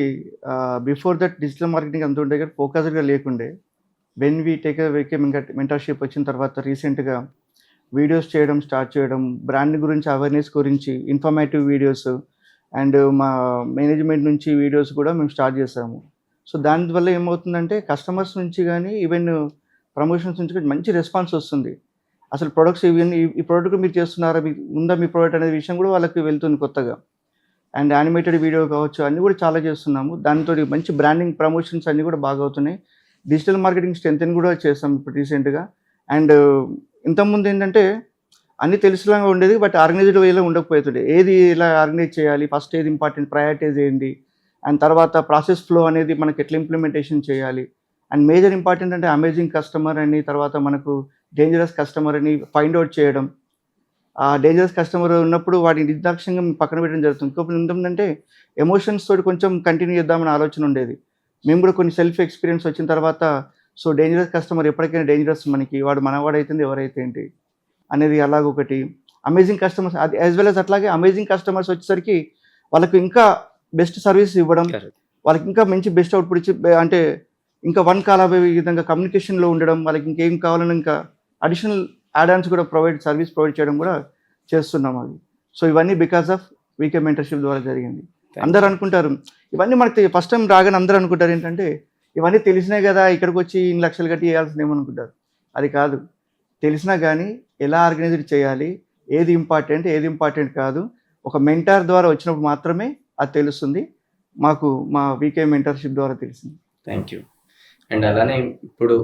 బిఫోర్ దట్ డిజిటల్ మార్కెటింగ్ అంత ఉండే కానీ ఫోకస్డ్గా లేకుండే. వెన్ వీ టేక్ వేకే మెంటర్షిప్ వచ్చిన తర్వాత రీసెంట్గా వీడియోస్ చేయడం స్టార్ట్ చేయడం, బ్రాండ్ గురించి అవేర్నెస్ గురించి ఇన్ఫర్మేటివ్ వీడియోస్ అండ్ మా మేనేజ్మెంట్ నుంచి వీడియోస్ కూడా మేము స్టార్ట్ చేసాము. సో దానివల్ల ఏమవుతుందంటే కస్టమర్స్ నుంచి కానీ ఈవెన్ ప్రమోషన్స్ నుంచి మంచి రెస్పాన్స్ వస్తుంది. అసలు ప్రొడక్ట్స్ ఇవన్నీ ఈ ప్రోడక్ట్ మీరు చేస్తున్నారా, మీకు ఉందా మీ ప్రోడక్ట్ అనే విషయం కూడా వాళ్ళకి వెళ్తుంది కొత్తగా. అండ్ యానిమేటెడ్ వీడియో కావచ్చు అన్నీ కూడా చాలా చేస్తున్నాము. దానితో మంచి బ్రాండింగ్ ప్రమోషన్స్ అన్నీ కూడా బాగా అవుతున్నాయి. డిజిటల్ మార్కెటింగ్ స్ట్రెంత్ కూడా చేస్తాం ఇప్పుడు రీసెంట్గా. అండ్ ఇంతకుముందు ఏంటంటే అన్నీ తెలుసులాగా ఉండేది, బట్ ఆర్గనైజ్డ్ వేలో ఉండకపోతుండే. ఏది ఇలా ఆర్గనైజ్ చేయాలి, ఫస్ట్ ఏది ఇంపార్టెంట్, ప్రయారిటైజ్ ఏంటి, అండ్ తర్వాత ప్రాసెస్ ఫ్లో అనేది మనకి ఎట్లా ఇంప్లిమెంటేషన్ చేయాలి. అండ్ మేజర్ ఇంపార్టెంట్ అంటే అమేజింగ్ కస్టమర్ అని, తర్వాత మనకు డేంజరస్ కస్టమర్ అని ఫైండ్ అవుట్ చేయడం. ఆ డేంజరస్ కస్టమర్ ఉన్నప్పుడు వాటిని నిర్దాక్షిణ్యంగా పక్కన పెట్టడం జరుగుతుంది. ఇంకొకటి ఏంటంటే ఎమోషన్స్ తోటి కొంచెం కంటిన్యూ చేద్దామని ఆలోచన ఉండేది. మేము కూడా కొన్ని సెల్ఫ్ ఎక్స్పీరియన్స్ వచ్చిన తర్వాత సో డేంజరస్ కస్టమర్ ఎప్పటికైనా డేంజరస్, మనకి వాడు మనవాడైతుంది ఎవరైతే ఏంటి అనేది. అలాగొకటి అమేజింగ్ కస్టమర్స్ అది యాజ్ వెల్ యాజ్ అట్లాగే అమేజింగ్ కస్టమర్స్ వచ్చేసరికి వాళ్ళకు ఇంకా బెస్ట్ సర్వీస్ ఇవ్వడం, వాళ్ళకి ఇంకా మంచి బెస్ట్ అవుట్పుట్ ఇచ్చి అంటే ఇంకా 1 కాల్ అవే విధంగా కమ్యూనికేషన్లో ఉండడం, వాళ్ళకి ఇంకేం కావాలని ఇంకా అడిషనల్ యాడ్-ఆన్స్ కూడా సర్వీస్ ప్రొవైడ్ చేయడం కూడా చేస్తున్నాం అది. సో ఇవన్నీ బికాస్ ఆఫ్ వీకే మెంటర్షిప్ ద్వారా జరిగింది. అందరూ అనుకుంటారు ఇవన్నీ మనకి ఫస్ట్ టైం రాగానే అందరూ అనుకుంటారు ఏంటంటే ఇవన్నీ తెలిసినాయి కదా, ఇక్కడికి వచ్చి ఇన్ని లక్షలు కట్టి చేయాల్సింది ఏమనుకుంటారు. అది కాదు, తెలిసినా కానీ ఎలా ఆర్గనైజ్ చేయాలి, ఏది ఇంపార్టెంట్ కాదు, ఒక మెంటర్ ద్వారా వచ్చినప్పుడు మాత్రమే అది తెలుస్తుంది. మాకు మా వీకే మెంటర్షిప్ ద్వారా తెలిసింది.
Thank you. అండ్ అలానే ఇప్పుడు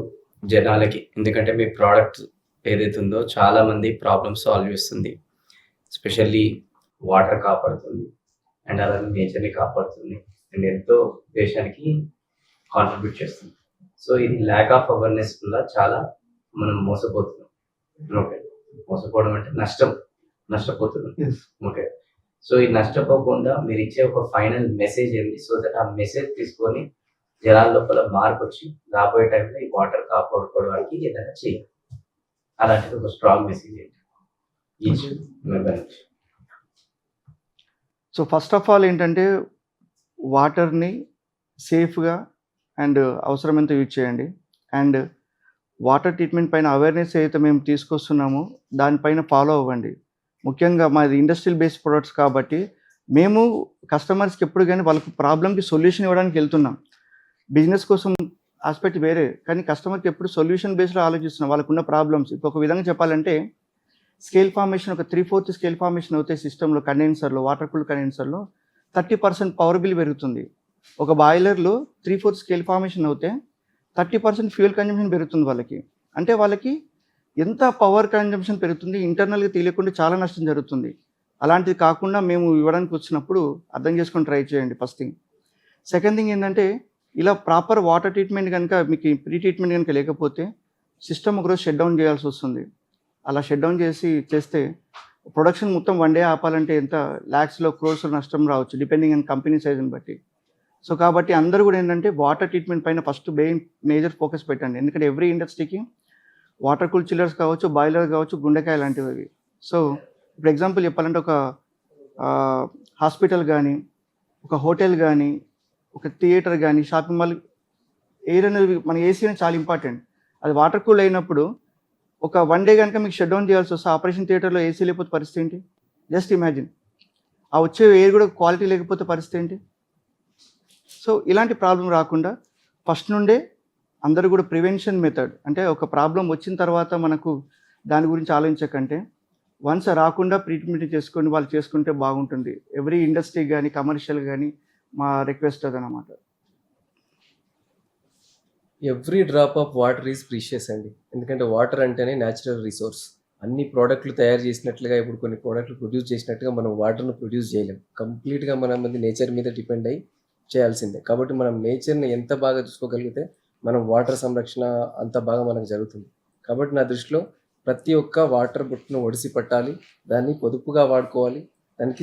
జనాలకి, ఎందుకంటే మీ ప్రోడక్ట్ ఏదైతే ఉందో చాలామంది ప్రాబ్లమ్స్ సాల్వ్ చేస్తుంది. ఎస్పెషల్లీ వాటర్ కాపాడుతుంది అండ్ అలానే నేచర్ని కాపాడుతుంది అండ్ ఎంతో దేశానికి కాంట్రిబ్యూట్ చేస్తుంది. సో ఇది ల్యాక్ ఆఫ్ అవేర్నెస్ వల్ల చాలా మనం మోసపోతున్నాం. ఓకే, మోసపోవడం అంటే నష్టపోతున్నాం. ఓకే, సో ఈ నష్టపోకుండా మీరు ఇచ్చే ఒక ఫైనల్ మెసేజ్ ఏంటి, సో దట్ ఆ మెసేజ్ తీసుకొని జనాల లోపల మార్పు వచ్చి రాబోయే టైంలో ఈ వాటర్ కాపాడుకోవడానికి ఏదైనా చేయాలి. అలాంటిది ఒక స్ట్రాంగ్ మెసేజ్ ఏంటి ఈచ్ మెంబర్ నుంచి?
సో ఫస్ట్ ఆఫ్ ఆల్ ఏంటంటే వాటర్ని సేఫ్గా అండ్ అవసరమైనంత యూజ్ చేయండి. అండ్ వాటర్ ట్రీట్మెంట్ పైన అవేర్నెస్ ఏదైతే మేము తీసుకొస్తున్నామో దానిపైన ఫాలో అవ్వండి. ముఖ్యంగా మాది ఇండస్ట్రియల్ బేస్డ్ ప్రొడక్ట్స్ కాబట్టి మేము కస్టమర్స్కి ఎప్పుడు కానీ వాళ్ళకి ప్రాబ్లమ్కి సొల్యూషన్ ఇవ్వడానికి వెళ్తున్నాం. బిజినెస్ కోసం ఆస్పెక్ట్ వేరే, కానీ కస్టమర్కి ఎప్పుడు సొల్యూషన్ బేస్డ్లో ఆలోచిస్తున్నాం. వాళ్ళకున్న ప్రాబ్లమ్స్ ఇంకొక విధంగా చెప్పాలంటే స్కేల్ ఫార్మేషన్ ఒక 3/4 స్కేల్ ఫార్మేషన్ అవుతాయి సిస్టంలో, కండెన్సర్లో, వాటర్ కూల్ కండెన్సర్లో 30% పవర్ బిల్ పెరుగుతుంది. ఒక బాయిలర్లో 3/4 స్కేల్ ఫార్మేషన్ అవుతే 30% ఫ్యూయల్ కన్జంప్షన్ పెరుగుతుంది వాళ్ళకి. అంటే వాళ్ళకి ఎంత పవర్ కన్జంప్షన్ పెరుగుతుంది, ఇంటర్నల్గా తెలియకుండా చాలా నష్టం జరుగుతుంది. అలాంటిది కాకుండా మేము ఇవ్వడానికి వచ్చినప్పుడు అర్థం చేసుకొని ట్రై చేయండి ఫస్ట్ థింగ్. సెకండ్ థింగ్ ఏంటంటే ఇలా ప్రాపర్ వాటర్ ట్రీట్మెంట్ కనుక మీకు ప్రీ ట్రీట్మెంట్ కనుక లేకపోతే సిస్టమ్ ఒకరోజు షట్ డౌన్ చేయాల్సి వస్తుంది. అలా షట్ డౌన్ చేస్తే ప్రొడక్షన్ మొత్తం 1 day ఆపాలంటే ఎంత ల్యాక్స్లో క్రోర్స్లో నష్టం రావచ్చు డిపెండింగ్ ఆన్ కంపెనీ సైజ్ని బట్టి. సో కాబట్టి అందరూ కూడా ఏంటంటే వాటర్ ట్రీట్మెంట్ పైన ఫస్ట్ మేజర్ ఫోకస్ పెట్టండి. ఎందుకంటే ఎవ్రీ ఇండస్ట్రీకి వాటర్ కూల్ చిల్లర్స్ కావచ్చు, బాయిలర్ కావచ్చు, గుండెకాయ లాంటివి. సో ఇప్పుడు ఎగ్జాంపుల్ చెప్పాలంటే ఒక హాస్పిటల్ కానీ, ఒక హోటల్ కానీ, ఒక థియేటర్ కానీ, షాపింగ్ మాల్, ఎయిర్ అనేది మన ఏసీ అనేది చాలా ఇంపార్టెంట్. అది వాటర్ కూల్ అయినప్పుడు ఒక 1 డే కనుక మీకు షట్ డౌన్ చేయాల్సి వస్తే ఆపరేషన్ థియేటర్లో ఏసీ లేకపోతే పరిస్థితి ఏంటి? Just imagine. ఆ వచ్చే ఎయిర్ కూడా క్వాలిటీ లేకపోతే పరిస్థితి ఏంటి? సో ఇలాంటి ప్రాబ్లం రాకుండా ఫస్ట్ నుండే అందరూ కూడా ప్రివెన్షన్ మెథడ్, అంటే ఒక ప్రాబ్లం వచ్చిన తర్వాత మనకు దాని గురించి ఆలోచించకంటే వన్స్ రాకుండా ట్రీట్మెంట్ చేసుకొని వాళ్ళు చేసుకుంటే బాగుంటుంది. ఎవ్రీ ఇండస్ట్రీ కానీ, కమర్షియల్ కానీ మా రిక్వెస్ట్ అదనమాట.
Every drop of water is precious అండి. ఎందుకంటే వాటర్ అంటేనే న్యాచురల్ రిసోర్స్. అన్ని ప్రోడక్ట్లు తయారు చేసినట్లుగా ఇప్పుడు కొన్ని ప్రోడక్ట్లు ప్రొడ్యూస్ చేసినట్టుగా మనం వాటర్ను ప్రొడ్యూస్ చేయలేం. కంప్లీట్గా మనం నేచర్ మీద డిపెండ్ అయ్యి చేయాల్సిందే. కాబట్టి మనం నేచర్ని ఎంత బాగా చూసుకోగలిగితే మనం వాటర్ సంరక్షణ అంత బాగా మనకు జరుగుతుంది. కాబట్టి నా దృష్టిలో ప్రతి ఒక్క వాటర్ బొట్టును ఒడిసి పట్టాలి, దాన్ని పొదుపుగా వాడుకోవాలి. దానికి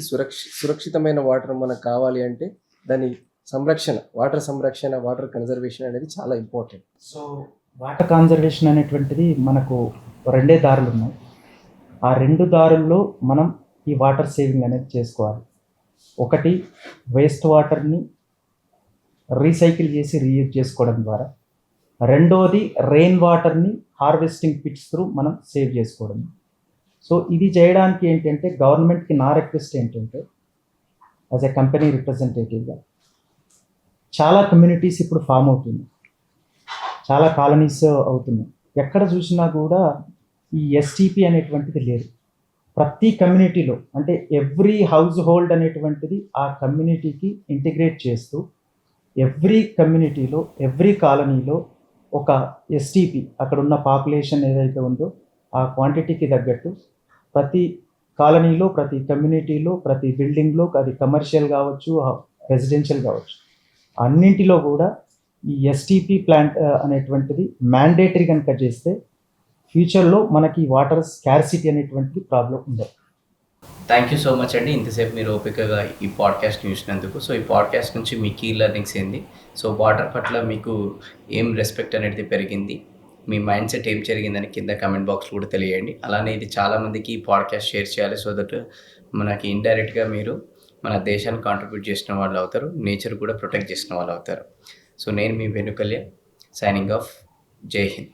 సురక్షితమైన వాటర్ మనకు కావాలి అంటే దాని సంరక్షణ, వాటర్ కన్జర్వేషన్ అనేది చాలా ఇంపార్టెంట్.
సో వాటర్ కన్జర్వేషన్ అనేటువంటిది మనకు 2 దారులు ఉన్నాయి. ఆ 2 దారుల్లో మనం ఈ వాటర్ సేవింగ్ అనేది చేసుకోవాలి. ఒకటి వేస్ట్ వాటర్ని రీసైకిల్ చేసి రీయూజ్ చేసుకోవడం ద్వారా, రెండోది రెయిన్ వాటర్ని హార్వెస్టింగ్ పిట్స్ త్రూ మనం సేవ్ చేసుకోవడం. సో ఇది చేయడానికి ఏంటంటే గవర్నమెంట్కి నా రిక్వెస్ట్ ఏంటంటే యాజ్ ఎ కంపెనీ రిప్రజెంటేటివ్గా చాలా కమ్యూనిటీస్ ఇప్పుడు ఫామ్ అవుతుంది, చాలా కాలనీస్ అవుతున్నాయి. ఎక్కడ చూసినా కూడా ఈ ఎస్టీపీ అనేటువంటిది లేదు. ప్రతి కమ్యూనిటీలో అంటే ఎవ్రీ హౌస్ హోల్డ్ అనేటువంటిది ఆ కమ్యూనిటీకి ఇంటిగ్రేట్ చేస్తూ ఎవ్రీ కమ్యూనిటీలో, ఎవ్రీ కాలనీలో ఒక ఎస్టీపీ, అక్కడ ఉన్న పాపులేషన్ ఏదైతే ఉందో ఆ క్వాంటిటీకి తగ్గట్టు ప్రతి కాలనీలో, ప్రతి కమ్యూనిటీలో, ప్రతి బిల్డింగ్లో, అది కమర్షియల్ కావచ్చు, రెసిడెన్షియల్ కావచ్చు, అన్నింటిలో కూడా ఈ ఎస్టీపీ ప్లాంట్ అనేటువంటిది మ్యాండేటరీ కనుక చేస్తే ఫ్యూచర్లో మనకి వాటర్ స్కార్సిటీ అనేటువంటిది ప్రాబ్లం ఉండదు.
థ్యాంక్ యూ సో మచ్ అండి, ఇంతసేపు మీరు ఓపికగా ఈ పాడ్కాస్ట్ చూసినందుకు. సో ఈ పాడ్కాస్ట్ నుంచి మీ కీ లెర్నింగ్స్ ఏంది, సో వాటర్ పట్ల మీకు ఏం రెస్పెక్ట్ అనేది పెరిగింది, మీ మైండ్ సెట్ ఏం జరిగిందని కింద కమెంట్ బాక్స్లో కూడా తెలియండి. అలానే ఇది చాలామందికి ఈ పాడ్కాస్ట్ షేర్ చేయాలి, సో దట్ మనకి ఇండైరెక్ట్గా మీరు మన దేశాన్ని కాంట్రిబ్యూట్ చేసిన వాళ్ళు అవుతారు, నేచర్ కూడా ప్రొటెక్ట్ చేసిన వాళ్ళు అవుతారు. సో నేను మీ వేణు కళ్యాణ్, సైనింగ్ ఆఫ్. జై హింద్.